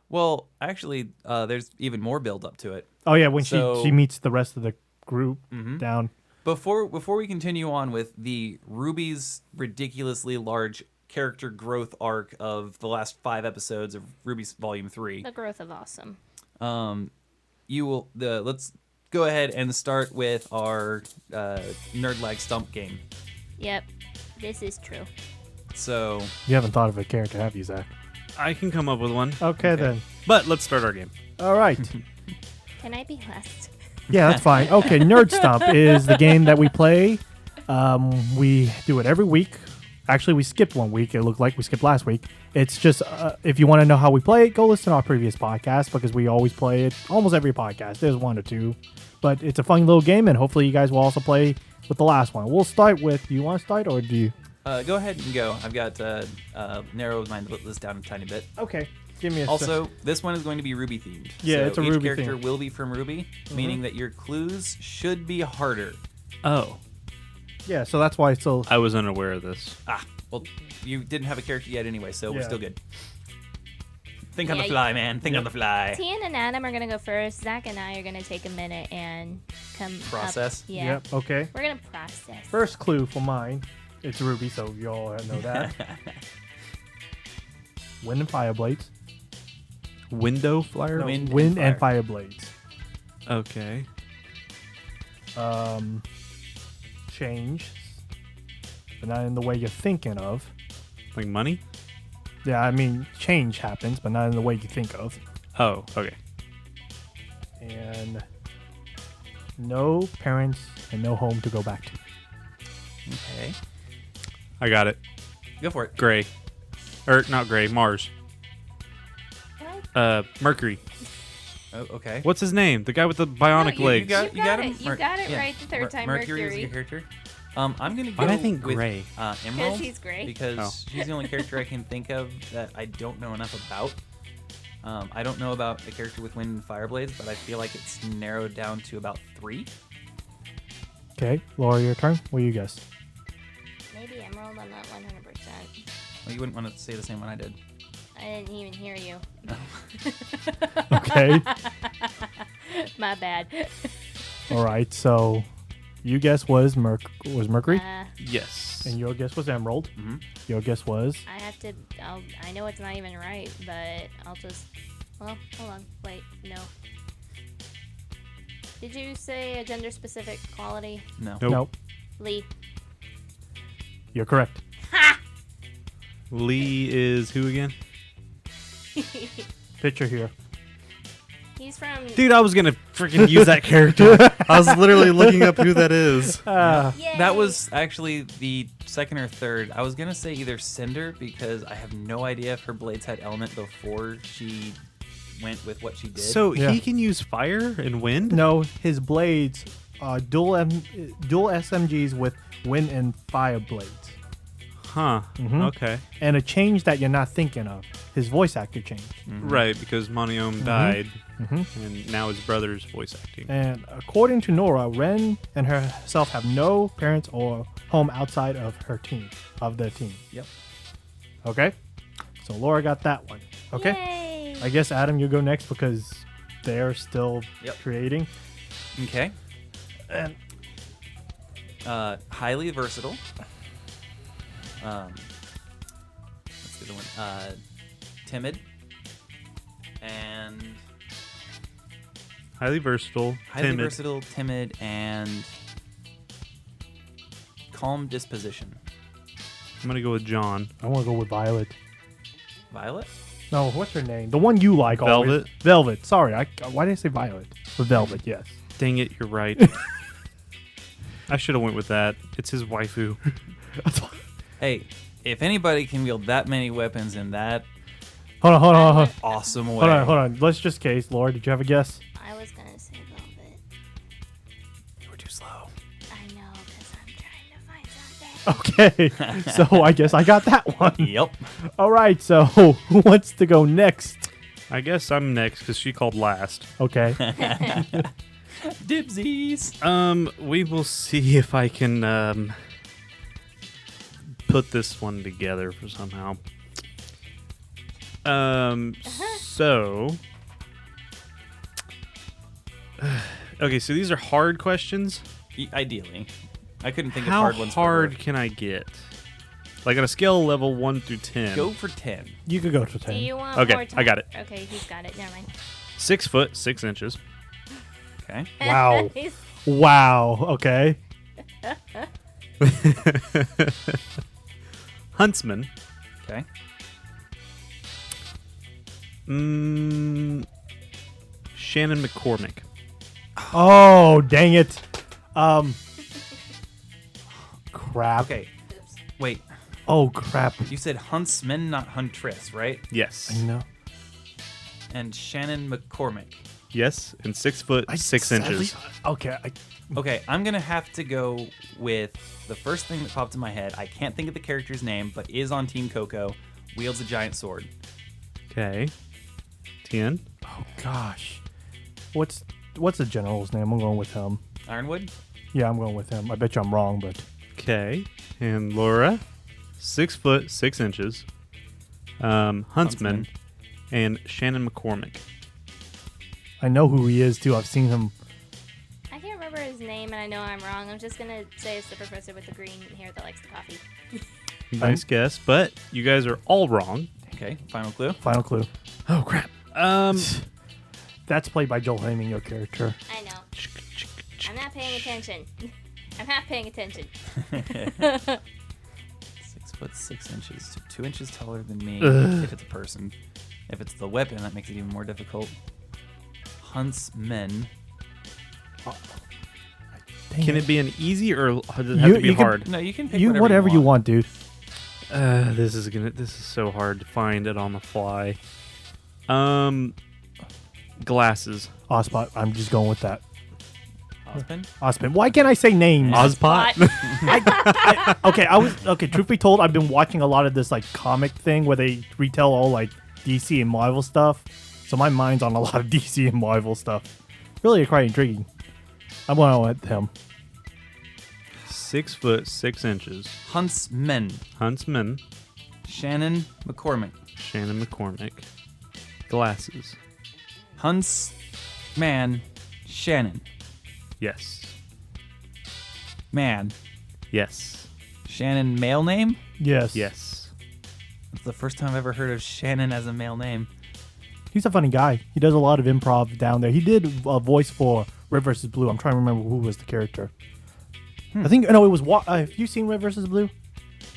Well, actually, there's even more build up to it. Oh yeah, when So- she meets the rest of the group Mm-hmm. down. Before we continue on with the Ruby's ridiculously large character growth arc of the last 5 episodes of Ruby's Volume 3, The growth of awesome. let's go ahead and start with our Nerd Lag Stump game. Yep, this is true. So You haven't thought of a character, have you, Zach? I can come up with one. Okay. Then. But let's start our game. All right. Can I be last? Yeah, that's fine. Okay, Nerd Stump is the game that we play. We do it every week. Actually, we skipped one week. It looked like we skipped last week. It's just, if you want to know how we play it, go listen to our previous podcast because we always play it almost every podcast. There's 1 or 2. But it's a fun little game, and hopefully you guys will also play with the last one. We'll start with, do you want to start or do you? go ahead and go. I've got narrowed my list down a tiny bit. Okay, give me a Also, this one is going to be Ruby themed. Yeah, so it's a each Ruby character theme. will be from Ruby, meaning that your clues should be harder. Oh, Yeah, so that's why it's so. I was unaware of this. Well, you didn't have a character yet anyway, so we're Yeah. still good. Think on Yeah, the fly, man. Think on the fly. Tian and Adam are gonna go first. Zach and I are gonna take a minute and come Process? Up. Yeah, Yep, okay. we're gonna process. First clue for mine. It's Ruby, so you all know that. Wind and fire blades. Window flyer? No, Wind wind and and fire blades. Okay. Change, but not in the way you're thinking of. Like money? Yeah, I mean, change happens, but not in the way you think of. Oh, okay. And no parents and no home to go back to. Okay. I got it. Go for it. Gray. Or not gray, Mars. What? Mercury. Oh, okay. What's his name? The guy with the bionic You legs. got You got him. it. You got it right the third time, Mercury is Mercury. your character. I'm gonna go Why'd I think with gray? Emerald he's gray. because Oh. she's the only character I can think of that I don't know enough about. I don't know about a character with wind and fire blades, but I feel like it's narrowed down to about 3. Okay, Laura, your turn. What do you guess? Maybe Emerald. I'm not 100%. Well, you wouldn't want to say the same one I did. I didn't even hear you. Okay. My bad. All right. So, you guess was Mercury, Yes. and your guess was Emerald. Mhm. Your guess was I have to. I know it's not even right, but I'll just. Well, hold on. Wait, no. Did you say a gender-specific quality? No. Nope. nope. Lee. You're correct. Lee is who again? Picture here. He's from. Dude, I was gonna freaking use that character. I was literally looking up who that is. Yay. That was actually the second or third. I was gonna say either Cinder because I have no idea if her blades had element before she went with what she did. So Yeah. he can use fire and wind? No, his blades are dual SMGs with wind and fire blades. Huh. Mhm. Okay. And a change that you're not thinking of. His voice actor changed. Right, because Moniom died, Mhm. and now his brother's voice acting. And according to Nora, Ren and herself have no parents or home outside of her team, of their team. Yep. Okay? So Laura got that one. Okay? Yay. I guess Adam, you go next because they're still Yep. creating. Okay. And Highly versatile. Let's get the one. Timid. And Highly versatile, highly timid. versatile, timid, and calm disposition. I'm gonna go with John. I want to go with Violet. Violet? No, what's her name? The one you like always. Velvet? Velvet. Sorry, why did I say Violet? With Velvet, yes. Dang it, you're right. I should have went with that. It's his waifu. Hey, if anybody can wield that many weapons in that Hold on. awesome way. Hold on. Let's just case. Laura, did you have a guess? I was gonna say velvet. You were too slow. I know, because I'm trying to find something. Okay. So I guess I got that one. Yep. All right. So who wants to go next? I guess I'm next because she called last. Okay. Dibsies. We will see if I can put this one together for somehow. So okay, so these are hard questions. Ideally. I couldn't think How of hard ones hard for her. can I get? Like on a scale of level 1 through 10. Go for 10. You could go to Do 10. you want Okay, more time? I got it. Okay, he's got it. Never mind. 6 foot 6 inches. Okay. Wow. He's- Wow. Okay. Huntsman. Okay. Shannon McCormick. Oh, dang it. Crap. Okay. Wait. Oh, crap. You said huntsman, not huntress, right? Yes. I know. And Shannon McCormick. Yes, and 6 foot 6 inches. Okay. Okay, I'm going to have to go with the first thing that popped in my head. I can't think of the character's name, but is on Team Coco. Wields a giant sword. Okay. 10. Oh, gosh. What's the general's name? I'm going with him. Ironwood? Yeah, I'm going with him. I bet you I'm wrong, but Okay. And Laura, 6 foot 6 inches. Huntsman. And Shannon McCormick. I know who he is, too. I've seen him. I can't remember his name, and I know I'm wrong. I'm just gonna say it's the professor with the green hair that likes the coffee. Nice guess, but you guys are all wrong. Okay, final clue. Final clue. Oh crap. That's played by Joel Heyman, your character. I know. I'm not paying attention. I'm not paying attention. 6 foot 6 inches, so 2 inches taller than me. If it's a person. If it's the weapon, that makes it even more difficult. Huntsmen. Dang Can it be an easy or does it have to be You can- hard? No, you can pick You whatever you want, dude. This is so hard to find it on the fly. Glasses. Ospot. I'm just going with that. Ospen? Ospin. Why can't I say names? Ozpot. Okay. Truth be told, I've been watching a lot of this like comic thing where they retell all like DC and Marvel stuff. So my mind's on a lot of DC and Marvel stuff. Really quite intriguing. I'm going with him. 6 foot 6 inches. Huntsmen. Huntsman. Shannon McCormick. Shannon McCormick. Glasses. Huntsman. Shannon. Yes. Man. Yes. Shannon male name? Yes. Yes. It's the first time I've ever heard of Shannon as a male name. He's a funny guy. He does a lot of improv down there. He did a voice for Red vs. Blue. I'm trying to remember who was the character. I think, no, it was, have you seen Red vs. Blue?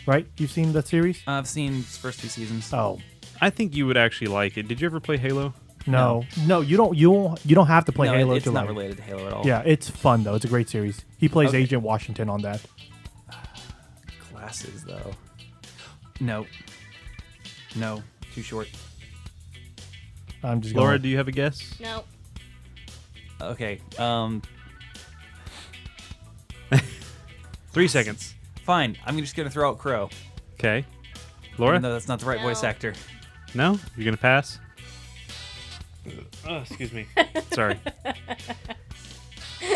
Right? You've seen the series? I've seen his first 2 seasons. Oh. I think you would actually like it. Did you ever play Halo? No, you don't have to play no, Halo it's to not like it. related to Halo at all. Yeah, it's fun though. It's a great series. He plays Okay. Agent Washington on that. Glasses, though. No. No. Too short. I'm just Laura, going. do you have a guess? No. Okay. 3 seconds. Fine. I'm just going to throw out Crow. Okay. Laura? No, that's not the right voice No. actor. No? You're going to pass? Oh, excuse me. Sorry.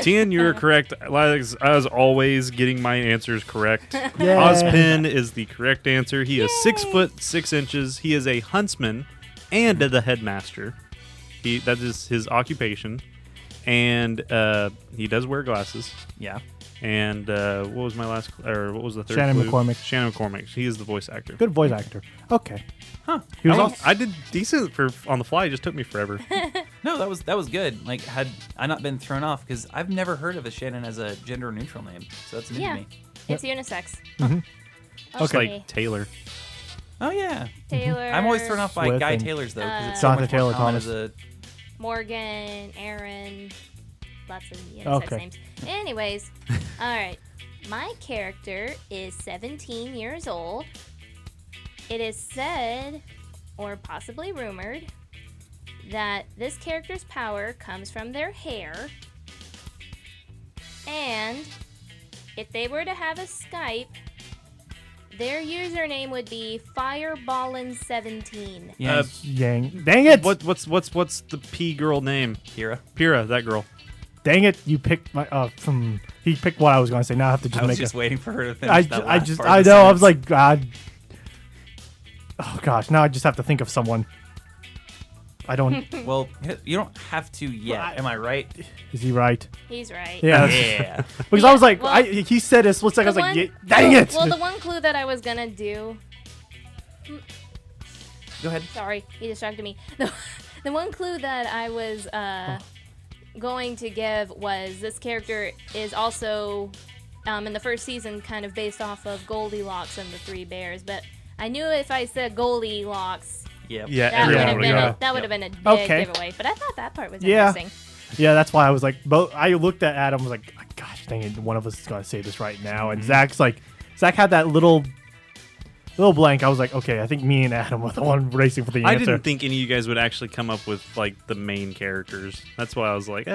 Tian, you're correct. As always, getting my answers correct. Yeah. Ozpin is the correct answer. He is 6 foot 6 inches. He is a huntsman and the headmaster. That is his occupation. And he does wear glasses. Yeah. And what was my last? Or what was the third? Shannon clue? McCormick. Shannon McCormick. He is the voice actor. Good voice actor. Okay. Huh. He was also, I did decent for on the fly. It just took me forever. No, that was good. Like, had I not been thrown off, because I've never heard of a Shannon as a gender neutral name, so that's new Yeah. to me. It's unisex. Just Okay. like Taylor. Oh yeah. Taylor. I'm always thrown off by Swift Guy and Taylor's though, because it's Uh, so Jonathan much more Taylor common Thomas. as a Morgan, Aaron. lots of unisex Okay. names. Anyways, all right. My character is 17 years old. It is said, or possibly rumored, that this character's power comes from their hair. And if they were to have a Skype, their username would be Fireballin17. Yeah, Yang. Dang it! What's the P girl name? Kira. Pyrrha, that girl. Dang it! You picked my He picked what I was going to say. Now I have to just I was make just a. waiting for her to finish that last part of I the know. I was sentence. like, God. Oh gosh! Now I just have to think of someone. I don't. Well, you don't have to yet. Am I right? Is he right? He's right. Yeah. Yeah. Because I was like, well, he said it split second. I was The like, one- yeah, dang it! Well, the one clue that I was gonna do. Go ahead. Sorry, he distracted me. The one clue that I was going to give was this character is also in the first season kind of based off of Goldilocks and the Three Bears, but I knew if I said Goldilocks, Yep. Yeah, that would everyone have would been go. that would have been a big Okay. giveaway. But I thought that part was Yeah. interesting. Yeah, that's why I was like, I looked at Adam, was like, gosh dang it, one of us is gonna say this right now, and Zach had that little blank. I was like, okay, I think me and Adam were the one racing for the I answer. didn't think any of you guys would actually come up with like the main characters. That's why I was like,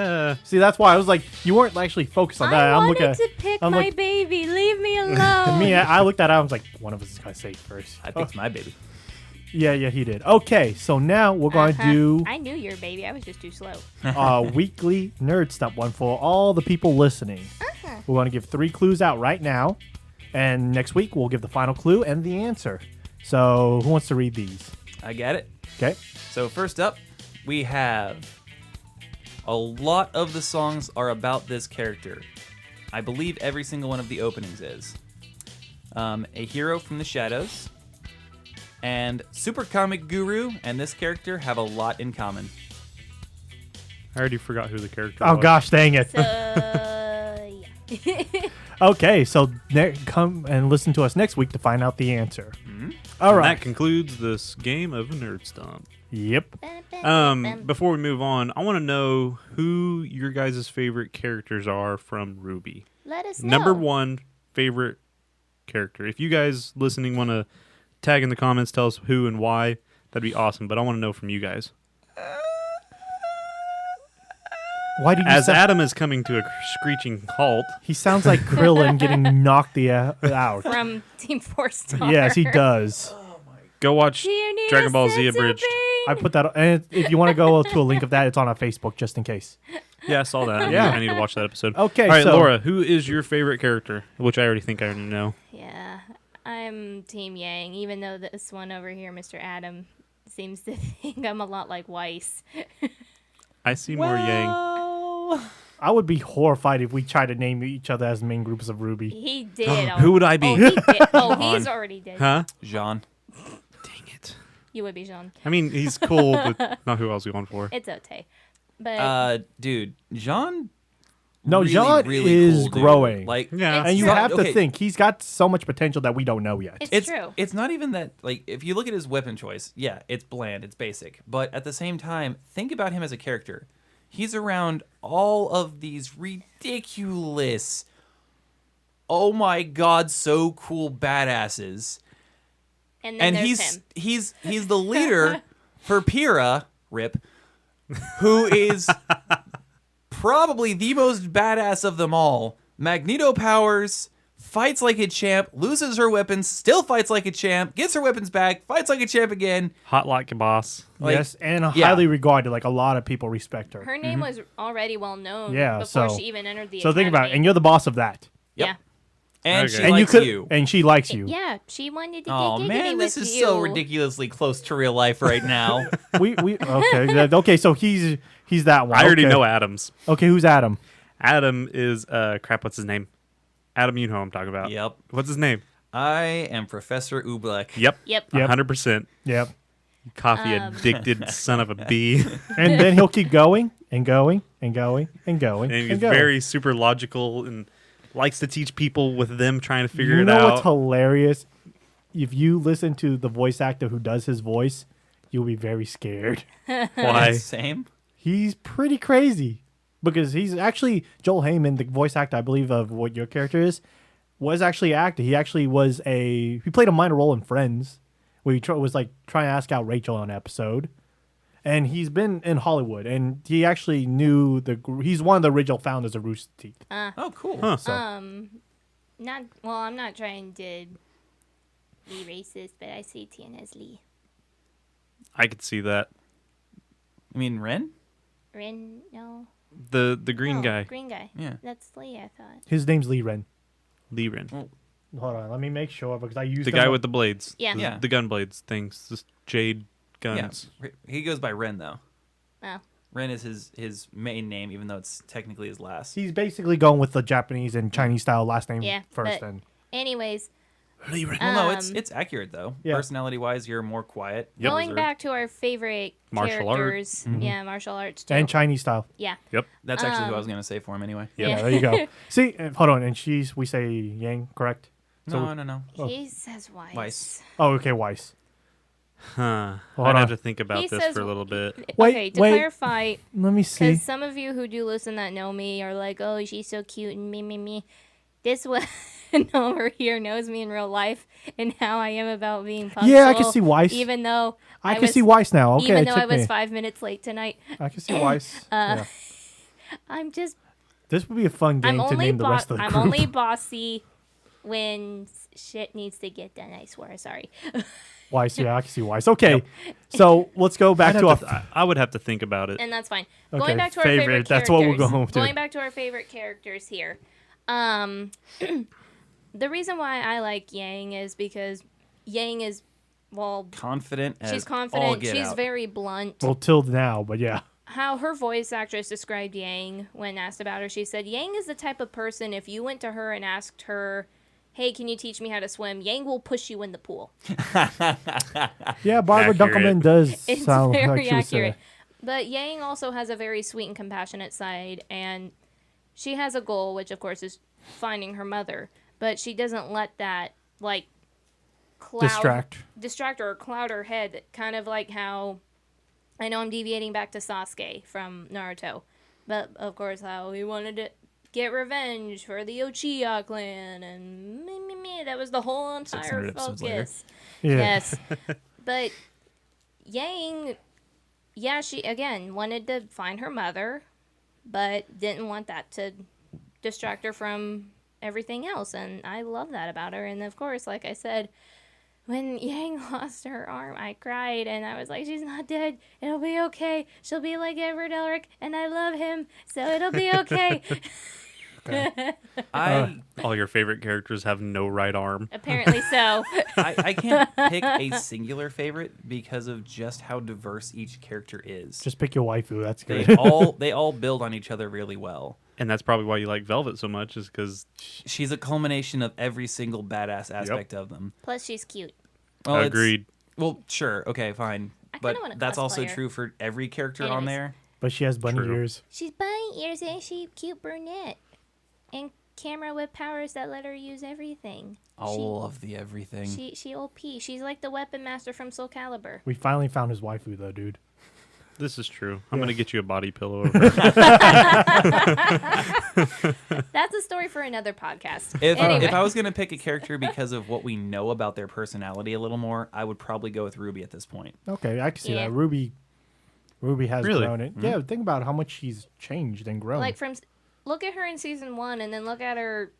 See, that's why I was like, you weren't actually focused on that. I I'm wanted looking to pick I'm my look- baby. Leave me alone. me. I looked at Adam, I was like, one of us is gonna say it first. I picked my baby. Yeah, he did. Okay, so now we're going to do I knew your baby. I was just too slow. weekly nerd stump one for all the people listening. We're going to give 3 clues out right now, and next week we'll give the final clue and the answer. So who wants to read these? I got it. Okay. So first up, we have a lot of the songs are about this character. I believe every single one of the openings is. A hero from the shadows, and Super Comic Guru and this character have a lot in common. I already forgot who the character Oh was. gosh, dang it. So yeah. Okay, so come and listen to us next week to find out the answer. All And right. that concludes this game of Nerd Stomp. Yep. Before we move on, I want to know who your guys' favorite characters are from RWBY. Let us know. Number 1 favorite character. If you guys listening want to tag in the comments, tell us who and why, that'd be awesome. But I want to know from you guys. Why did you As sound- Adam is coming to a screeching halt, He sounds like Krillin getting knocked out. From Team 4-Star. Yes, he does. go watch Do you need Dragon a Ball Z sense of Abridged. being? I put that, and if you want to go to a link of that, it's on our Facebook just in case. Yeah, I saw that. Yeah. I need to watch that episode. Okay, All right, so- Laura, who is your favorite character? Which I already think I already know. Yeah, I'm Team Yang, even though this one over here, Mr. Adam, seems to think I'm a lot like Weiss. I see more Yang. I would be horrified if we tried to name each other as main groups of RWBY. He did. Who would I be? Oh, he did. Oh, Come he's on. already dead. Huh? Jean. Dang it. You would be Jean. I mean, he's cool, but not who I was going for. It's okay. But Dude, Jean. No, really, Jean really is cool dude. growing. Like, Yeah. And you true. have to Okay. think, he's got so much potential that we don't know yet. it's true. It's not even that, like, if you look at his weapon choice, yeah, it's bland, it's basic. But at the same time, think about him as a character. He's around all of these ridiculous, oh my god, so cool badasses. And then And there's him. he's the leader for Pyrrha, rip, who is probably the most badass of them all. Magneto powers, fights like a champ, loses her weapons, still fights like a champ, gets her weapons back, fights like a champ again. Hot like a boss. Like, yes, and yeah. highly regarded. Like, a lot of people respect her. Her name was already well known Yeah, before so- she even entered the So think about it, academy. and you're the boss of that. Yep. And Okay. she And likes you could, you. and she likes you. Yeah, she wanted to Oh get giggity man, this with is you. so ridiculously close to real life right now. We okay. So he's that one. I already Okay. know Adams. Okay, who's Adam? Adam is, crap, what's his name? Adam, you know who I'm talking about. Yep. What's his name? I am Professor Oobleck. Yep. Yep. Yep. 100%. Yep. Coffee addicted son of a bee. And then he'll keep going and going and going and going And and, he's going. very super logical and likes to teach people with them trying to figure You it know out. what's hilarious? If you listen to the voice actor who does his voice, you'll be very scared. Why? Same. He's pretty crazy. because he's actually Joel Heyman, the voice actor, I believe, of what your character is, was actually an actor. He actually was he played a minor role in Friends, where he was like trying to ask out Rachel on an episode. And he's been in Hollywood, and he actually he's one of the original founders of Rooster Teeth. Oh, cool. Huh. So I'm not trying to be racist, but I see Tiana's Lee. I could see that. You mean Ren? Ren, no. The green guy, Green guy. Yeah. That's Lee, I thought. his name's Lee Ren. Lee Ren. Hold on, let me make sure because I used The guy with the blades. Yeah. Yeah. The gun blades things. Just jade guns. Yeah. He goes by Ren, though. Oh. Ren is his main name, even though it's technically his last. He's basically going with the Japanese and Chinese style last name Yeah, first. but- And Anyways, Lee Ren. Well, no, it's accurate, though. Yeah. Personality-wise, you're more quiet. Yep. going reserved. back to our favorite Martial art. characters. Yeah, martial arts too. and Chinese style. Yeah. Yep. That's actually who I was going to say for him anyway. Yep. Yeah, there you go. See, hold on, and we say Yang, correct? No. He says Weiss. Weiss. Oh, okay, Weiss. Huh. Hold I'd on. have to think about He this says- for a little bit. Wait, Okay, to wait. clarify, Let me see. because some of you who do listen that know me are like, oh, she's so cute and me. This one over here knows me in real life and how I am about being punctual. Yeah, I can see Weiss. Even though I can was- see Weiss now. Okay, even it though took I was me. 5 minutes late tonight, I can see Weiss. Yeah. I'm just This would be a fun game I'm to only name the rest of the I'm group. only bossy when shit needs to get done. I swear. Sorry. Weiss, yeah, I can see Weiss. Okay, so let's go back to our I would have to think about it. And that's fine. Okay, Going back to our favorite, favorite characters. that's what we're going to. Going back to our favorite characters here. The reason why I like Yang is because Yang is, well, Confident. she's as all confident. get She's out. very blunt. Well, till now, but yeah. How her voice actress described Yang when asked about her, she said, Yang is the type of person, if you went to her and asked her, hey, can you teach me how to swim? Yang will push you in the pool. Yeah, Barbara Accurate. Dunkelman does It's sound very like she was accurate. But Yang also has a very sweet and compassionate side, and she has a goal, which of course is finding her mother. But she doesn't let that like distract her or cloud her head. Kind of like how I know I'm deviating back to Sasuke from Naruto, but of course how he wanted to get revenge for the Uchiha clan, and that was the whole entire 600 episodes later. focus. Yeah. Yes. But Yang, yeah, she, again, wanted to find her mother, but didn't want that to distract her from everything else. And I love that about her. And of course, like I said, when Yang lost her arm, I cried. And I was like, she's not dead. It'll be okay. She'll be like Nerd L.A.G, and I love him. So it'll be okay. All your favorite characters have no right arm. Apparently so. I can't pick a singular favorite because of just how diverse each character is. Just pick your waifu. That's They good. all build on each other really well. And that's probably why you like Velvet so much, is because She's a culmination of every single badass aspect of them. Plus, she's cute. Well, it's- agreed. Well, sure, okay, fine. I But kinda wanna that's also cosplay her. true for every character on Anyways. there. But she has bunny True. ears. She's bunny ears and she's cute brunette. And camera with powers that let her use everything. All of the everything. She OP. She's like the weapon master from Soul Calibur. We finally found his waifu, though, dude. This is true. I'm gonna get you a body pillow. Over That's a story for another podcast. If I was going to pick a character because of what we know about their personality a little more, I would probably go with Ruby at this point. Okay, I can see Yeah. that. Ruby has Really? grown it. Yeah, think about how much she's changed and grown. Like look at her in season 1 and then look at her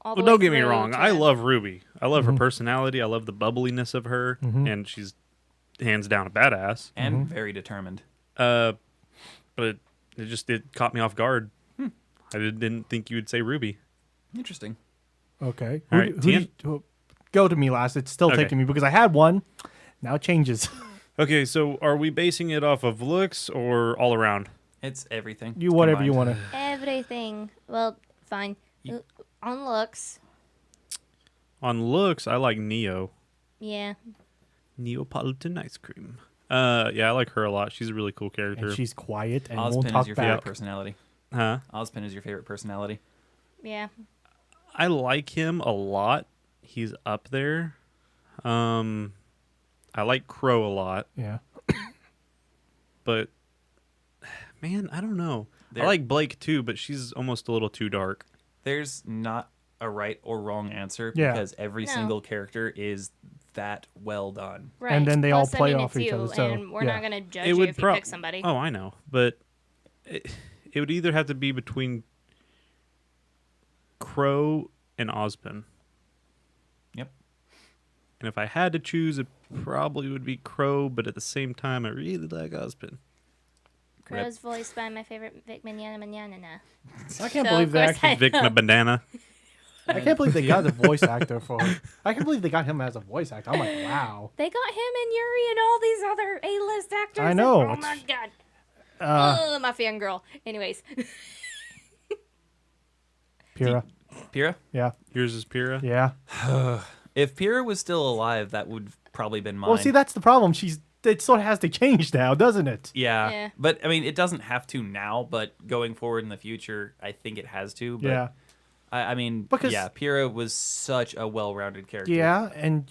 all the well, way don't get me through wrong. to- I love Ruby. I love her personality. I love the bubbliness of her, and she's hands down a badass. And very determined. But it caught me off guard. I didn't think you would say Ruby. Interesting. Okay. All right, Go to me last. It's still Okay. taking me because I had one. Now it changes. Okay, so are we basing it off of looks or all around? It's everything. You whatever you combined. want to. Everything. Well, fine. On looks. On looks, I like Neo. Yeah. Neapolitan ice cream. Yeah, I like her a lot. She's a really cool character. And she's quiet and won't Ozpin talk is your favorite back. personality. Huh? Ozpin is your favorite personality. Yeah. I like him a lot. He's up there. I like Crow a lot, Yeah. but man, I don't know. I like Blake too, but she's almost a little too dark. There's not a right or wrong answer Yeah. because every No. single character is that well done. Right. And then they all Plus, play I mean, off it's each you, other, so, and we're yeah. not gonna judge It you would if you pick somebody. Oh, I know, but it would either have to be between Crow and Ozpin. Yep. And if I had to choose, it probably would be Crow, but at the same time, I really like Ozpin. Crow's voiced by my favorite Vic Manana. I can't So, believe of they course, actually. Vic my banana. I can't believe they got the voice actor for. I can't believe they got him as a voice actor. I'm like, wow. They got him and Yuri and all these other A-list actors. I know, Oh it's- my god. Uh, My fangirl. Anyways. Pyrrha. Pyrrha? Yeah. Yours is Pyrrha. Yeah. If Pyrrha was still alive, that would probably been mine. Well, see, that's the problem. It sort of has to change now, doesn't it? Yeah. Yeah. But I mean, it doesn't have to now, but going forward in the future, I think it has to. But Yeah. I mean, Because- yeah, Pyrrha was such a well-rounded character. Yeah, and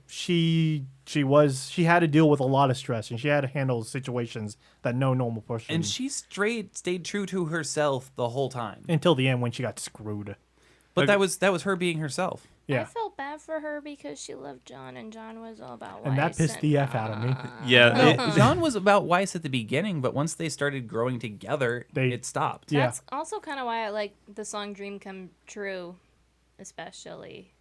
she had to deal with a lot of stress, and she had to handle situations that no normal person. And she stayed true to herself the whole time. until the end when she got screwed. But that was her being herself. I Yeah, felt bad for her because she loved John, and John was all about and that Weiss pissed the f out of me. Yeah. No, John was about Weiss at the beginning, but once they started growing together, it stopped. Yeah. That's also kind of why I like the song "Dream Come True," especially.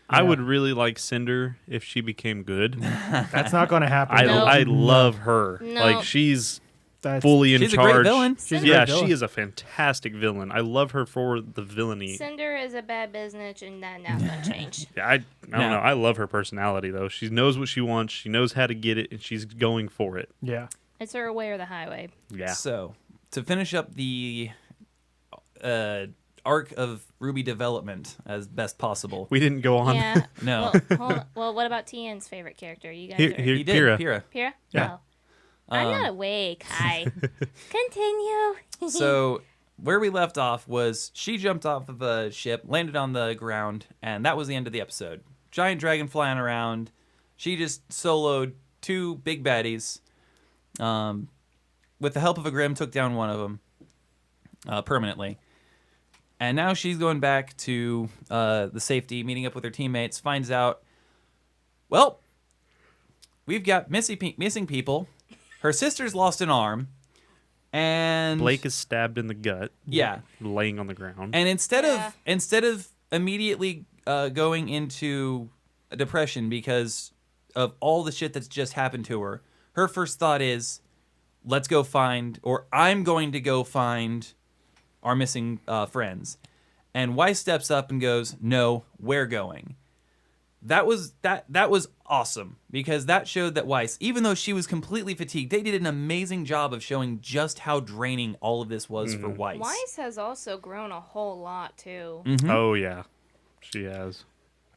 I Yeah. would really like Cinder if she became good. That's not going to happen. I love her. No. Like she's That's, fully in She's a charge. great villain. She's a Yeah, great villain. she is a fantastic villain. I love her for the villainy. Cinder is a bad business, and that's gonna change. Yeah, I don't know. I love her personality though. She knows what she wants. She knows how to get it, and she's going for it. Yeah. It's her way or the highway. Yeah. So, to finish up the arc of Ruby development as best possible. We didn't go on. Yeah. No. Well, what about Tien's favorite character? You guys Here- are here- He did, Pyrrha. Pyrrha. Pyrrha? Yeah. Oh. I'm not awake. Hi. Continue. So where we left off was she jumped off of a ship, landed on the ground, and that was the end of the episode. Giant dragon flying around. She just soloed 2 big baddies. With the help of a Grim, took down one of them permanently. And now she's going back to the safety, meeting up with her teammates, finds out, well, we've got missing people. Her sister's lost an arm. And Blake is stabbed in the gut. Yeah. Laying on the ground. And instead Yeah. of immediately going into a depression because of all the shit that's just happened to her, her first thought is, let's go find, or I'm going to go find our missing friends. And Weiss steps up and goes, no, we're going. That was awesome because that showed that Weiss, even though she was completely fatigued, they did an amazing job of showing just how draining all of this was for Weiss. Weiss has also grown a whole lot too. Oh yeah, she has.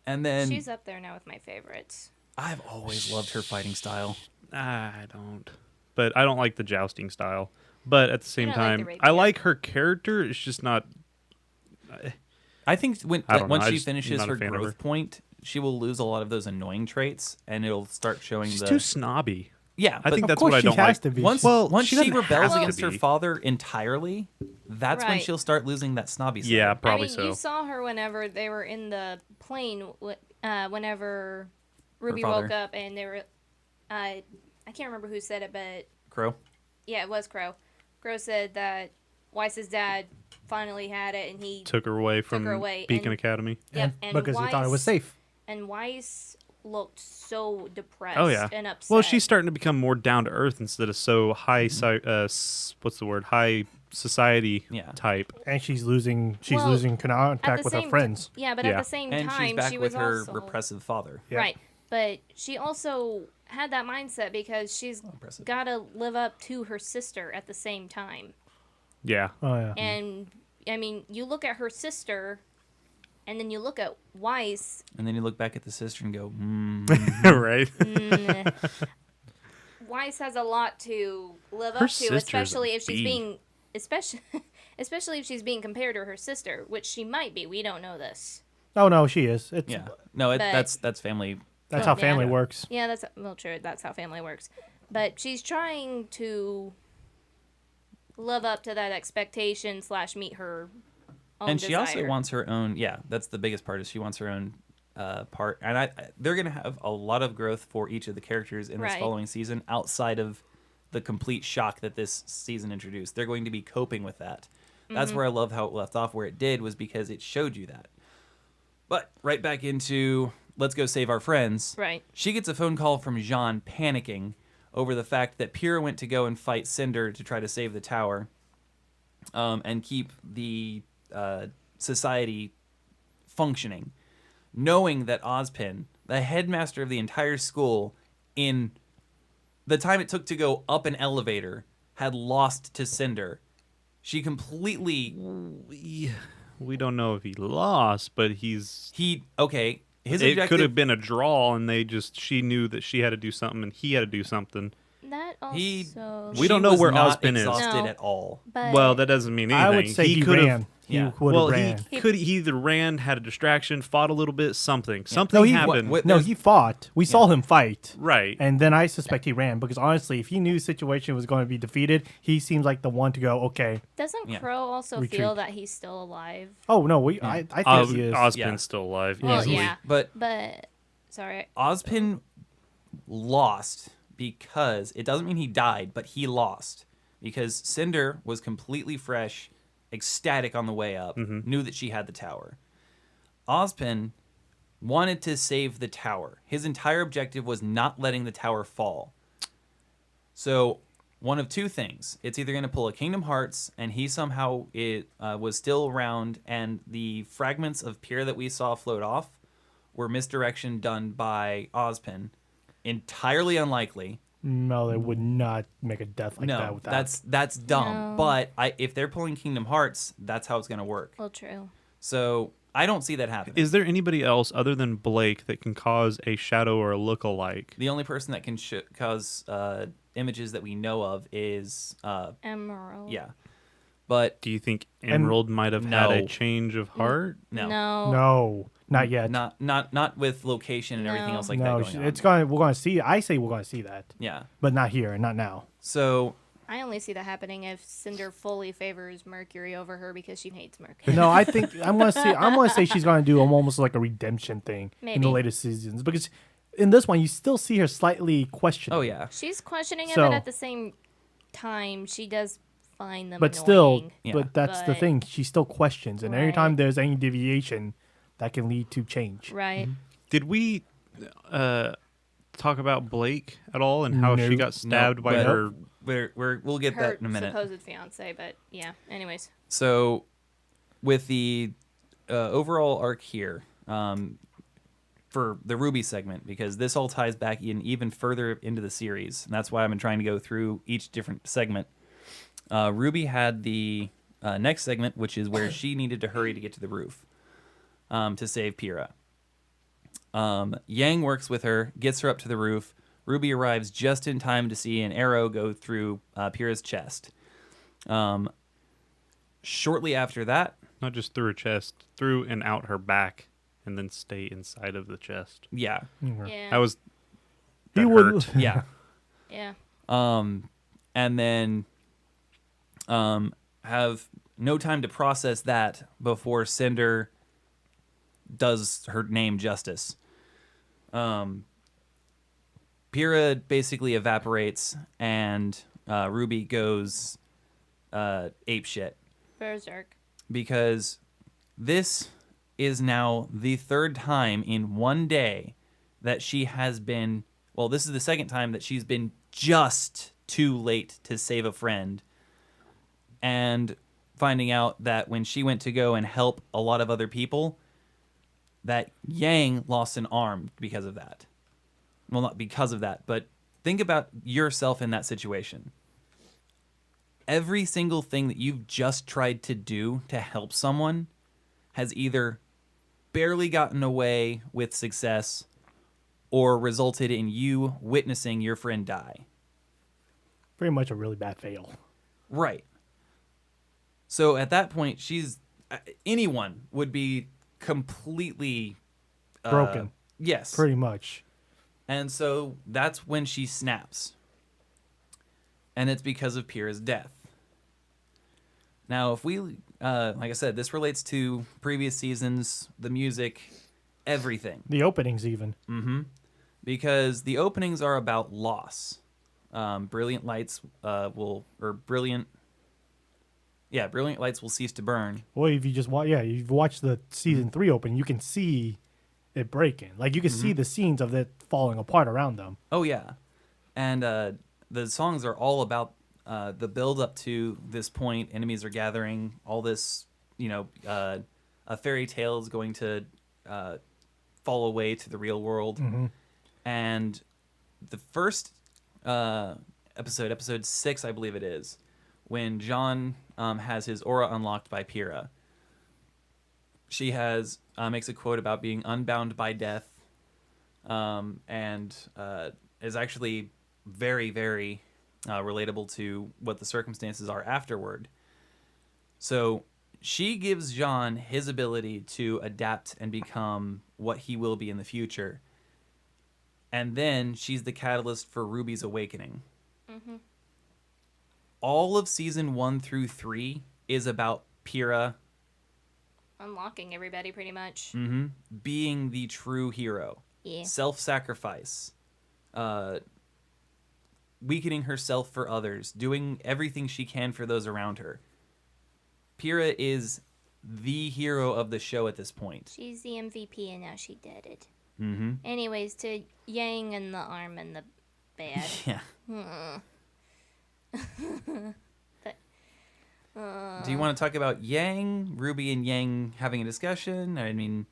And then She's up there now with my favorites. I've always loved her fighting style. I don't. But I don't like the jousting style. But at the same don't like the time, rapier. I like her character. It's just not. I think I don't know. once I she just finishes not a her fan of growth her. point, she will lose a lot of those annoying traits, and it'll start showing She's the too snobby. yeah. I but think Of that's course what I she don't has like. to be. once Well, once she she doesn't rebels have to against her be. father entirely, that's when Right. she'll start losing that snobby side. Yeah, probably I mean, so. you saw her whenever they were in the plane. Whenever Ruby father. woke up and they were, I can't remember who said it, but Crow. yeah, it was Crow. Crow said that Weiss's dad finally had it, and he Took her away from her away, Beacon and- Academy. yep, and because he thought it was Weiss- safe. And Weiss looked so depressed. Oh yeah. and upset. Well, she's starting to become more down to earth instead of so high. What's the word? High society Yeah. type. And she's losing Well, at contact the with her same friends. Yeah, but Yeah. at the same And time, she's back she with was her also repressive father. Yeah. right. But she also had that mindset because she's Impressive. got to live up to her sister at the same time. Yeah. Oh yeah. And I mean, you look at her sister, and then you look at Weiss. And then you look back at the sister and go, right. Weiss has a lot to live Her up to, sister's especially a if she's bee. being especially if she's being compared to her sister, which she might be. We don't know this. Oh no, she is. It's yeah. No, But- that's family. that's how Yeah. family works. Yeah, that's well, true. That's how family works. But she's trying to live up to that expectation / meet her own And she also desire. wants her own. Yeah, that's the biggest part. Is she wants her own part, and they're gonna have a lot of growth for each of the characters in this Right. following season, outside of the complete shock that this season introduced. They're going to be coping with that. That's where I love how it left off where it did, was because it showed you that. But right back into let's go save our friends. Right. She gets a phone call from Jean panicking over the fact that Pyrrha went to go and fight Cinder to try to save the tower and keep the society functioning, knowing that Ozpin, the headmaster of the entire school, in the time it took to go up an elevator, had lost to Cinder. She completely... We don't know if he lost, but his His it objective... could have been a draw, and she knew that she had to do something and he had to do something. That also. He- We she don't know was where not Ozpin is. exhausted No. at all. But Well, that doesn't mean anything. I would say he could've- ran. Yeah. He would have ran. He either ran, had a distraction, fought a little bit, something. No, Something he- happened. what- No, there's- he fought. We saw him fight. Right. And then I suspect he ran because honestly, if he knew the situation was going to be defeated, he seems like the one to go, okay. doesn't Yeah. Crow also Retreat. feel that he's still alive? Oh, no, I think he is. Ozpin's Yeah. still alive. Well, easily. yeah. But But sorry. Ozpin lost because it doesn't mean he died, but he lost because Cinder was completely fresh, ecstatic on the way up, knew that she had the tower. Ozpin wanted to save the tower. His entire objective was not letting the tower fall. So one of two things: it's either going to pull a Kingdom Hearts, and he somehow was still around, and the fragments of Pyrrha that we saw float off were misdirection done by Ozpin. Entirely unlikely. No, they would not make a death like that No, without. that's dumb. No. But if they're pulling Kingdom Hearts, that's how it's going to work. Well, true. So I don't see that happening. Is there anybody else other than Blake that can cause a shadow or a look-alike? The only person that can cause images that we know of is Emerald. yeah. But Do you think Emerald might have had No. a change of heart? no. No, not yet. Not with location and everything No. else like no, that going on. it's going. We're going to see. I say we're going to see that, Yeah. but not here, not now. So I only see that happening if Cinder fully favors Mercury over her because she hates Mercury. No, I think I'm going to see. I'm going to say she's going to do almost like a redemption thing in Maybe. the latest seasons because in this one you still see her slightly questioning. oh yeah. She's questioning him, So- but at the same time, she does find them But annoying. still, Yeah. but that's the But- thing. She still questions, and every Right. time there's any deviation, that can lead to change. Right. Did we talk about Blake at all and how she No. got stabbed by but her? we'll get Her that in a minute. supposed fiance, but yeah. Anyways. So, with the overall arc here, for the RWBY segment, because this all ties back in even further into the series, and that's why I've been trying to go through each different segment. RWBY had the next segment, which is where she needed to hurry to get to the roof to save Pyrrha. Yang works with her, gets her up to the roof. RWBY arrives just in time to see an arrow go through Pyrrha's chest. Shortly after that, Not just through her chest, through and out her back, and then stay inside of the chest. yeah, Yeah. That was He that would. hurt. yeah. Yeah. And then have no time to process that before Cinder does her name justice. Pyrrha basically evaporates, and RWBY goes ape shit, Berserk. because this is now the third time in one day that she has been, well, this is the second time that she's been just too late to save a friend, and finding out that when she went to go and help a lot of other people, that Yang lost an arm because of that. Well, not because of that, but think about yourself in that situation. Every single thing that you've just tried to do to help someone has either barely gotten away with success or resulted in you witnessing your friend die. Pretty much a really bad fail. Right. So at that point, anyone would be completely Broken. Yes. Pretty much. And so that's when she snaps. And it's because of Pyrrha's death. Now, if we, like I said, this relates to previous seasons, the music, everything. The openings even. Because the openings are about loss. Brilliant lights brilliant lights will cease to burn. Well, if you just watch, you've watched the season 3 open, you can see it breaking. Like you can see the scenes of it falling apart around them. Oh yeah, and the songs are all about the build up to this point. Enemies are gathering. All this, a fairy tale is going to fall away to the real world. And the first episode 6, I believe it is, when John has his aura unlocked by Pyrrha. She makes a quote about being unbound by death, and is actually very, very relatable to what the circumstances are afterward. So she gives John his ability to adapt and become what he will be in the future. And then she's the catalyst for Ruby's awakening. All of season 1 through 3 is about Pyrrha Unlocking everybody, pretty much. being the true hero. Yeah. Self-sacrifice. Weakening herself for others. Doing everything she can for those around her. Pyrrha is the hero of the show at this point. She's the MVP, and now she did it. Anyways, to Yang and the arm and the bad. Yeah. Do you want to talk about Yang, Ruby and Yang having a discussion? I mean,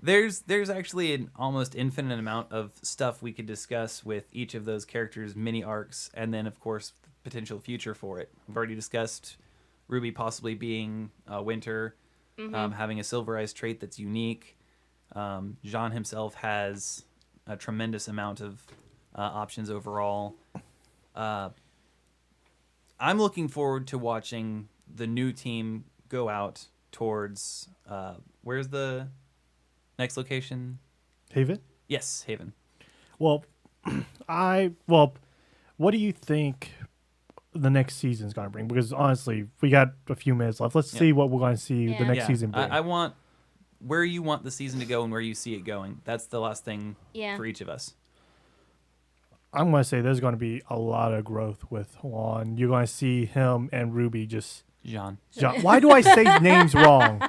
there's actually an almost infinite amount of stuff we could discuss with each of those characters' mini arcs, and then of course the potential future for it. We've already discussed Ruby possibly being Winter, having a Silver Eyes trait that's unique. Jean himself has a tremendous amount of options overall. I'm looking forward to watching the new team go out towards where's the next location? Haven? Yes, Haven. Well, what do you think the next season's going to bring? Because honestly, we got a few minutes left. Let's see what we're going to see the next season bring. I want where you want the season to go and where you see it going. That's the last thing for each of us. I'm going to say there's going to be a lot of growth with Juan. You're going to see him and Ruby just... Jean. Why do I say names wrong?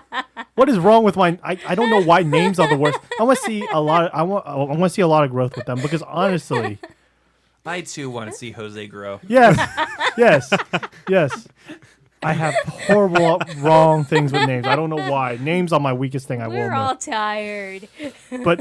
What is wrong with my... I don't know why names are the worst. I want to see a lot of growth with them because honestly... I too want to see Jose grow. Yes. I have horrible wrong things with names. I don't know why. Names are my weakest thing. We're all tired. But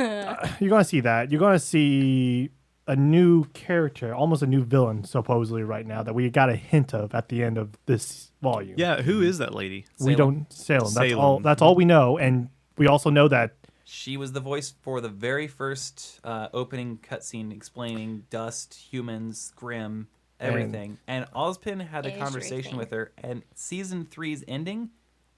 you're going to see that. You're going to see a new character, almost a new villain, supposedly right now, that we got a hint of at the end of this volume. Yeah, who is that lady? We don't... Salem. Salem. That's all we know. And we also know that she was the voice for the very first opening cutscene explaining dust, humans, Grimm, everything. And Ozpin had a conversation with her, and season 3's ending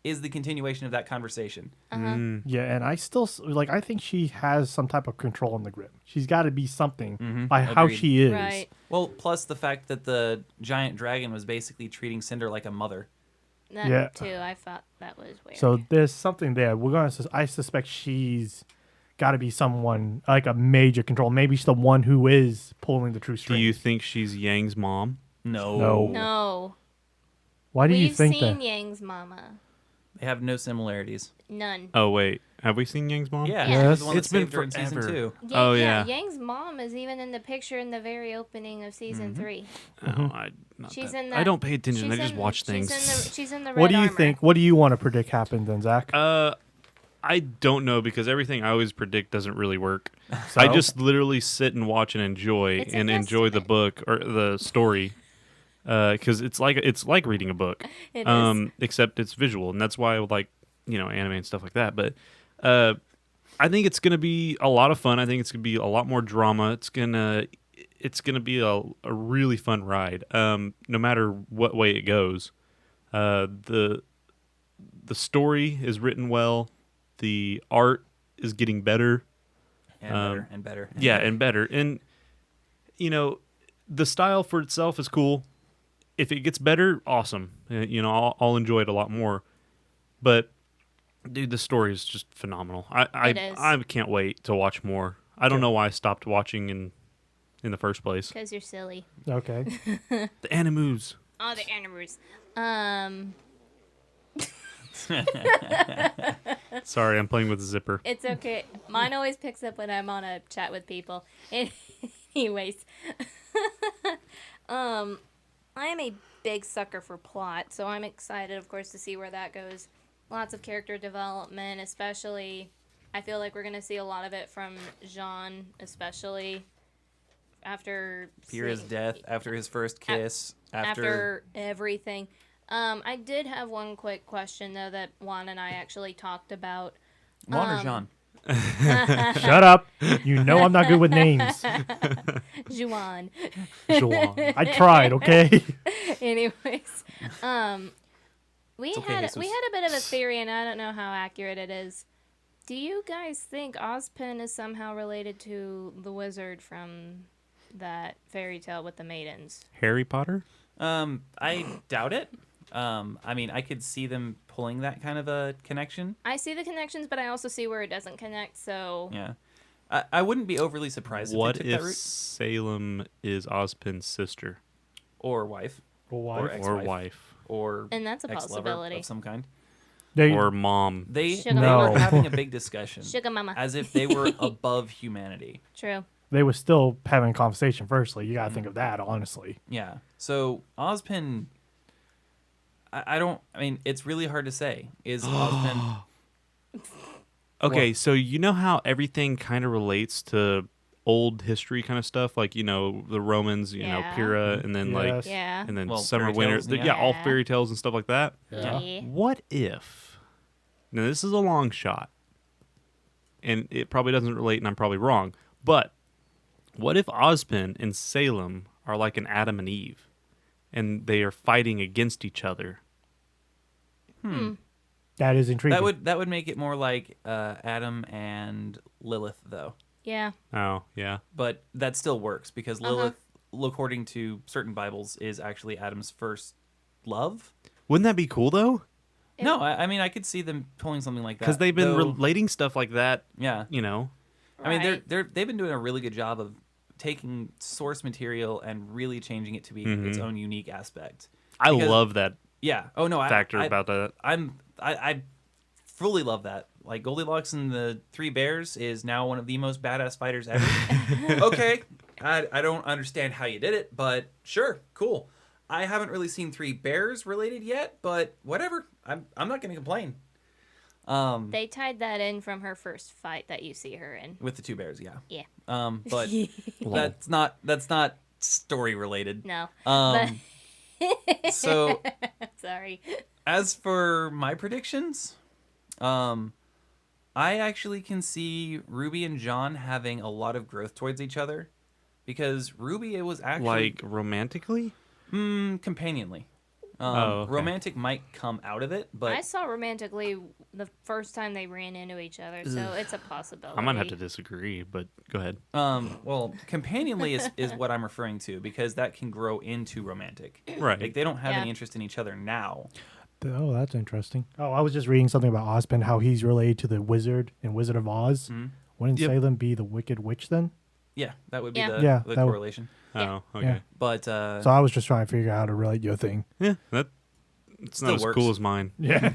is the continuation of that conversation. Yeah, and I still I think she has some type of control on the Grimm. She's got to be something by how she is. Right. Well, plus the fact that the giant dragon was basically treating Cinder like a mother. That too, I thought that was weird. So there's something there. I suspect she's got to be someone like a major control. Maybe she's the one who is pulling the true strings. Do you think she's Yang's mom? No. Why do you think We've that? seen Yang's mama. They have no similarities. None. Oh wait, have we seen Yang's mom? Yeah, Yes. she was the one It's that been saved her in season forever. 2. Oh, yeah. Yang's mom is even in the picture in the very opening of season 3. Oh, She's in the. I don't pay attention. I just watch things. She's in the red What do you armor. think? What do you want to predict happened then, Zach? I don't know because everything I always predict doesn't really work. So? I just literally sit and watch and enjoy It's a enjoy the guesstimate. book or the story because it's like reading a book. It is. Except it's visual, and that's why I like anime and stuff like that. But I think it's gonna be a lot of fun. I think it's gonna be a lot more drama. It's gonna be a really fun ride. No matter what way it goes, the story is written well. The art is getting better. And better and better. And better. And the style for itself is cool. if it gets better, awesome. I'll enjoy it a lot more. But dude, the story is just phenomenal. It is. I can't wait to watch more. I don't know why I stopped watching in the first place. Because you're silly. Okay. The animus. Oh, the animals. Sorry, I'm playing with the zipper. It's okay. Mine always picks up when I'm on a chat with people. Anyways. I am a big sucker for plot, so I'm excited, of course, to see where that goes. Lots of character development, especially. I feel like we're going to see a lot of it from Jean, especially after Pyrrha's death, after his first kiss, after everything. I did have one quick question, though, that Juan and I actually talked about. Juan or Jean? Shut up. You know I'm not good with names. Juan. Juan. I tried, okay? Anyways, we okay, had Jesus. a bit of a theory, and I don't know how accurate it is. Do you guys think Ozpin is somehow related to the wizard from that fairy tale with the maidens? Harry Potter? I doubt it. I mean, I could see them pulling that kind of a connection. I see the connections, but I also see where it doesn't connect. So Yeah. I wouldn't be overly surprised What if they took if that route. Salem is Ozpin's sister Or wife. Or or ex-wife. wife Or And that's a ex-lover possibility. of some kind. They, or mom? They Sugar No. were having a big discussion. Sugar Mama. As if they were above humanity. True. they were still having a conversation firstly. You got to think of that, honestly. Yeah. So Ozpin, I mean, it's really hard to say. Is Ozpin... Okay, so you know how everything kind of relates to old history kind of stuff, like the Romans, Yeah. Pyrrha, and then Yes. Yeah. and then Well, summer, fairy winter, tales, yeah. yeah, all Yeah. fairy tales and stuff like that. Yeah. Yeah. What if? Now this is a long shot, and it probably doesn't relate, and I'm probably wrong. But what if Ozpin and Salem are like an Adam and Eve, and they are fighting against each other? That is intriguing. That would make it more like Adam and Lilith, though. Yeah. Oh, yeah. But that still works because Lilith, according to certain Bibles, is actually Adam's first love. Wouldn't that be cool though? No, I mean I could see them pulling something like that Because they've been though- relating stuff like that. yeah. I mean Right. they've been doing a really good job of taking source material and really changing it to be its own unique aspect. I Because- love that Yeah. Oh no. factor I about that. I fully love that. Like Goldilocks and the Three Bears is now one of the most badass fighters ever. Okay, I don't understand how you did it, but sure, cool. I haven't really seen Three Bears related yet, but whatever. I'm not going to complain. They tied that in from her first fight that you see her in. With the two bears, yeah. Yeah. But that's not story related. No. So Sorry. as for my predictions, I actually can see Ruby and John having a lot of growth towards each other, because Ruby, it was actually Like romantically? companionly. Okay. Romantic might come out of it, but I saw romantically the first time they ran into each other, so it's a possibility. I might have to disagree, but go ahead. well, companionly is what I'm referring to, because that can grow into romantic. Right. Like they don't have Yeah. any interest in each other now. Oh, that's interesting. Oh, I was just reading something about Ozpin, how he's related to the wizard in Wizard of Oz. Wouldn't Yep. Salem be the Wicked Witch then? Yeah, that would be Yeah. the, Yeah, the that would- correlation. Oh, okay. Yeah. But So I was just trying to figure out how to relate your thing. Yeah, that it's Still not as works. cool as mine. Yeah.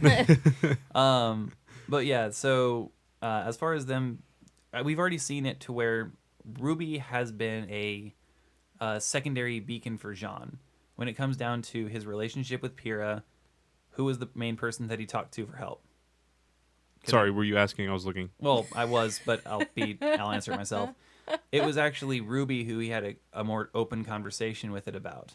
but yeah, so as far as them, we've already seen it to where Ruby has been a secondary beacon for Jean. When it comes down to his relationship with Pyrrha, who was the main person that he talked to for help? Sorry, were you asking? I was looking. Well, I was, but I'll answer it myself. It was actually Ruby who he had a more open conversation with it about.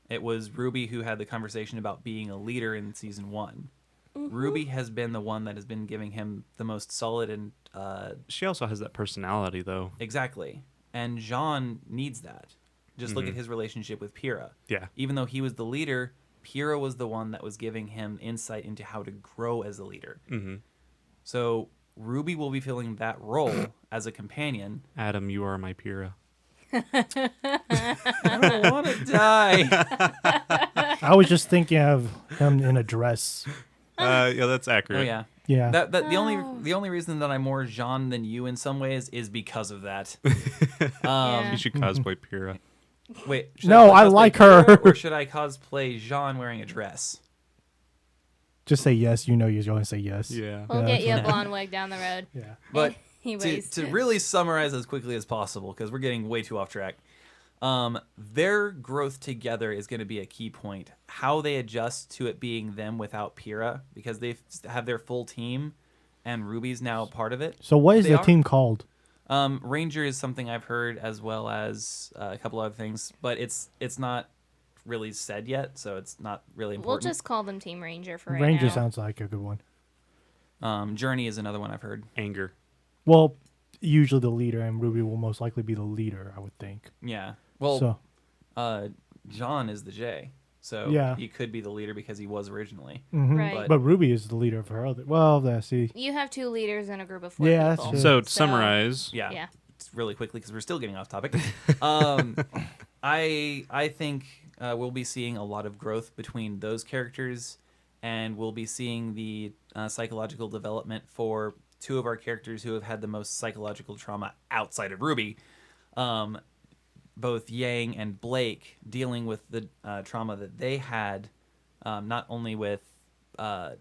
It was Ruby who had the conversation about being a leader in season 1. Ruby has been the one that has been giving him the most solid and She also has that personality, though. exactly. And Jean needs that. Just look at his relationship with Pyrrha. Yeah. Even though he was the leader, Pyrrha was the one that was giving him insight into how to grow as a leader. Mm-hmm. So Ruby will be filling that role as a companion. Adam, you are my Pyrrha. I don't want to die. I was just thinking of him in a dress. Yeah, that's accurate. Oh yeah. Yeah. That the only reason that I'm more Jean than you in some ways is because of that. Yeah. You should cosplay Pyrrha. Wait. should No, I cosplay like Kira, her. Or should I cosplay Jean wearing a dress? Just say yes. You know you're going to say yes. Yeah. We'll Yeah, get you a that's blonde wig down the road. Yeah. But Anyways. to really summarize as quickly as possible, because we're getting way too off track. Their growth together is going to be a key point. How they adjust to it being them without Pyrrha, because they have their full team, and Ruby's now part of it. So what is They the are. team called? Ranger is something I've heard, as well as a couple other things, but it's not really said yet, so it's not really We'll important. just call them Team Ranger for right Ranger now. sounds like a good one. Journey is another one I've heard. Anger. Well, usually the leader, and Ruby will most likely be the leader, I would think. Yeah. Well, So, John is the J, so Yeah. he could be the leader because he was originally. mhm. Right. But Ruby is the leader of her other. Well, let's see. You have 2 leaders in a group of 4 Yeah, that's people. true. So to summarize, Yeah. Yeah. It's really quickly because we're still getting off topic. I think we'll be seeing a lot of growth between those characters, and we'll be seeing the psychological development for 2 of our characters who have had the most psychological trauma outside of Ruby. Both Yang and Blake dealing with the trauma that they had, not only with the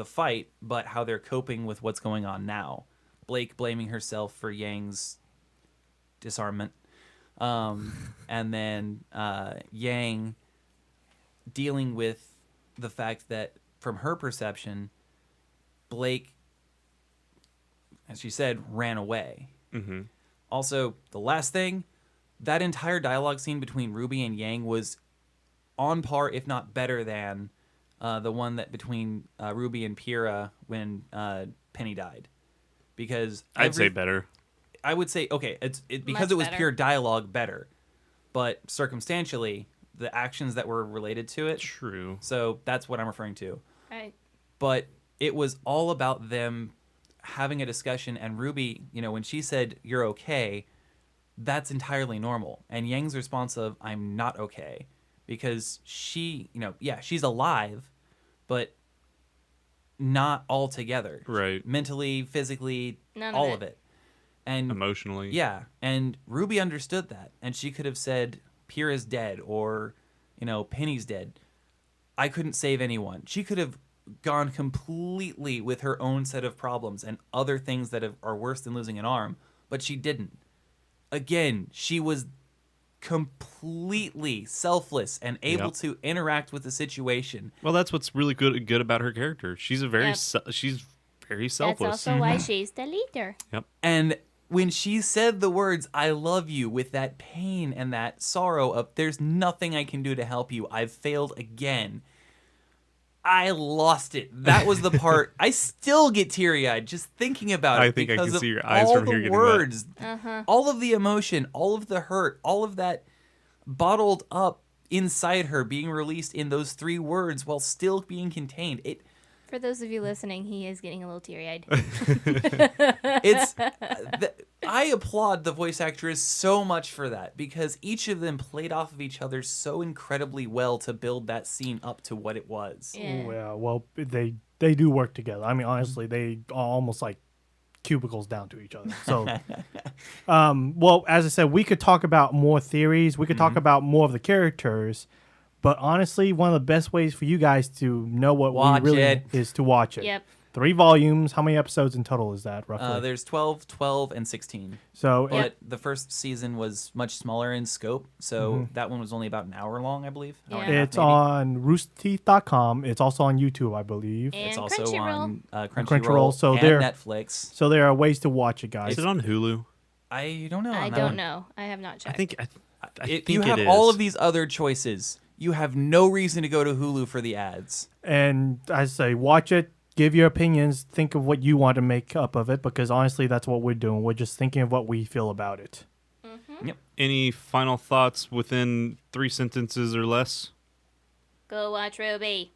fight, but how they're coping with what's going on now. Blake blaming herself for Yang's disarmament, and then Yang dealing with the fact that, from her perception, Blake, as she said, ran away. mm-hmm. Also, the last thing, that entire dialogue scene between Ruby and Yang was on par, if not better than, the one that between Ruby and Pyrrha when Penny died. Because I'd say better. I would say, okay, because Much it was better. pure dialogue, better. But circumstantially, the actions that were related to it, True. so that's what I'm referring to. Right. But it was all about them having a discussion, and Ruby, when she said, "You're okay," that's entirely normal. And Yang's response of, "I'm not okay," because she, she's alive, but not all together. Right. Mentally, physically, None all of of it. And Emotionally. yeah, and Ruby understood that, and she could have said, "Pyrrha's dead," or, "Penny's dead." I couldn't save anyone. She could have gone completely with her own set of problems and other things that are worse than losing an arm, but she didn't. Again, she was completely selfless and able Yep. to interact with the situation. Well, that's what's really good about her character. She's a very Yep. she's very That's selfless. also why she's the leader. And when she said the words, "I love you," with that pain and that sorrow of, "There's nothing I can do to help you. I've failed again." I lost it. That was the part. I still get teary-eyed just thinking about it. I think I because can of see your eyes all from here the getting wet. words, Uh-huh. all of the emotion, all of the hurt, all of that bottled up inside her being released in those 3 words while still being contained. For those of you listening, he is getting a little teary-eyed. It's I applaud the voice actress so much for that, because each of them played off of each other so incredibly well to build that scene up to what it was. Yeah. Yeah, well, they do work together. I mean, honestly, they are almost like cubicles down to each other. So, well, as I said, we could talk about more theories. We could talk about more of the characters. But honestly, one of the best ways for you guys to know what Watch we really it. is to watch it. Yep. 3 volumes. How many episodes in total is that, roughly? There's 12, 12, and 16. So, But the first season was much smaller in scope, so that one was only about an hour long, I believe. Hour and a half, it's maybe. on roosterteeth.com. It's also on YouTube, I believe. And It's also Crunchyroll. on Crunchyroll, Crunchyroll, so and they're- Netflix. So there are ways to watch it, guys. Is it on Hulu? I don't know. I on that don't one. know. I have not checked. I think If think you have it all is. of these other choices, you have no reason to go to Hulu for the ads. And I say, watch it, give your opinions, think of what you want to make up of it, because honestly, that's what we're doing. We're just thinking of what we feel about it. Any final thoughts within 3 sentences or less? Go watch RWBY.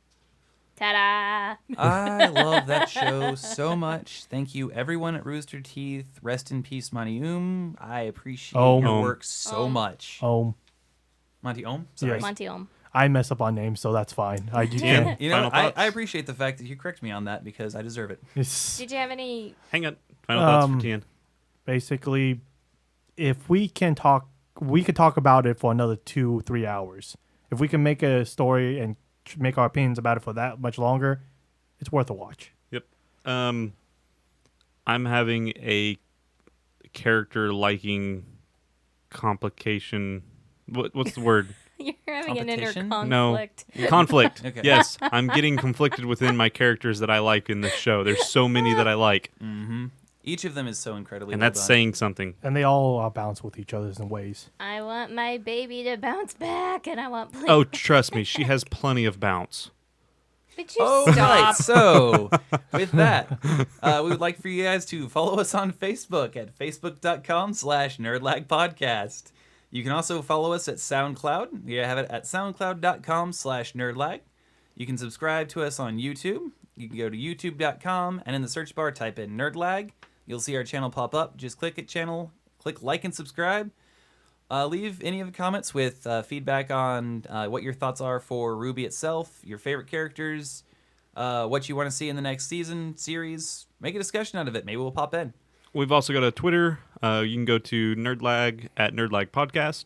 Ta-da! I love that show so much. Thank you, everyone at Rooster Teeth. Rest in peace, Monty Oum. I appreciate your work so much. Monty Oum? Sorry. Yes. Monty Oum. I mess up on names, so that's fine. You Yeah. can. You know, Final thoughts? I appreciate the fact that you correct me on that because I deserve it. Did you have any? Hang on. Final thoughts for Tian. Basically, if we can talk, we could talk about it for another 2-3 hours. If we can make a story and make our opinions about it for that much longer, it's worth a watch. Yep. I'm having a character liking complication. What's the word? You're having an inner Competition? conflict. No. Conflict. Okay. Yes. I'm getting conflicted within my characters that I like in this show. There's so many that I like. Mm-hmm. Each of them is so incredibly And well that's done. saying something. And they all balance with each other in ways. I want my baby to bounce back, and I want. Oh, trust me. She has plenty of bounce. But you Oh, stop. right. So, with that, we would like for you guys to follow us on Facebook at facebook.com/nerdlagpodcast. You can also follow us at SoundCloud. We have it at soundcloud.com/nerdlag. You can subscribe to us on YouTube. You can go to youtube.com and in the search bar type in Nerdlag. You'll see our channel pop up. Just click it channel, click like and subscribe. Leave any of the comments with feedback on what your thoughts are for RWBY itself, your favorite characters, what you want to see in the next season, series. Make a discussion out of it. Maybe we'll pop in. We've also got a Twitter. You can go to Nerdlag at Nerdlag Podcast.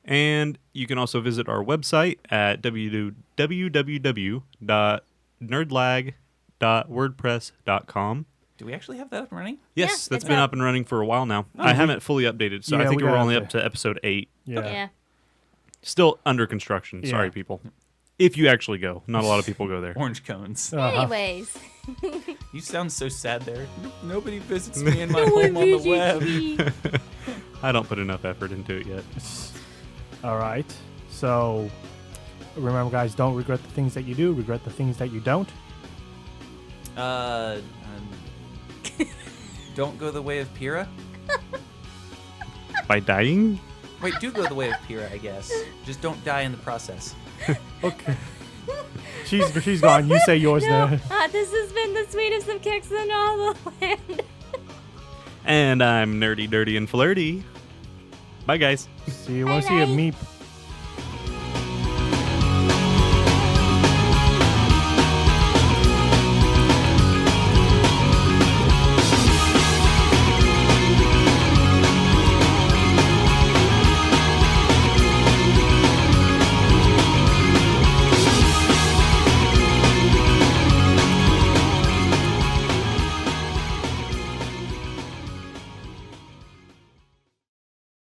And you can also visit our website at www.nerdlag.wordpress.com. Do we actually have that up and running? Yes, Yeah, that's it's been up. up and running for a while now. I haven't fully updated, so I Yeah, think we we're gotta only update. up to episode 8. Yeah. Yeah. Still under construction. Yeah. Sorry, people. If you actually go. Not a lot of people go there. Orange cones. Anyways. You sound so sad there. Nobody visits me in my home on the web. I don't put enough effort into it yet. All right. So remember, guys, don't regret the things that you do. Regret the things that you don't. Don't go the way of Pyrrha. By dying? Wait, do go the way of Pyrrha, I guess. Just don't die in the process. Okay. She's gone. You say yours No, now. this has been the sweetest of kicks in all the land. And I'm nerdy, dirty, and flirty. Bye, guys. See you. Want to see a Bye-bye. meep?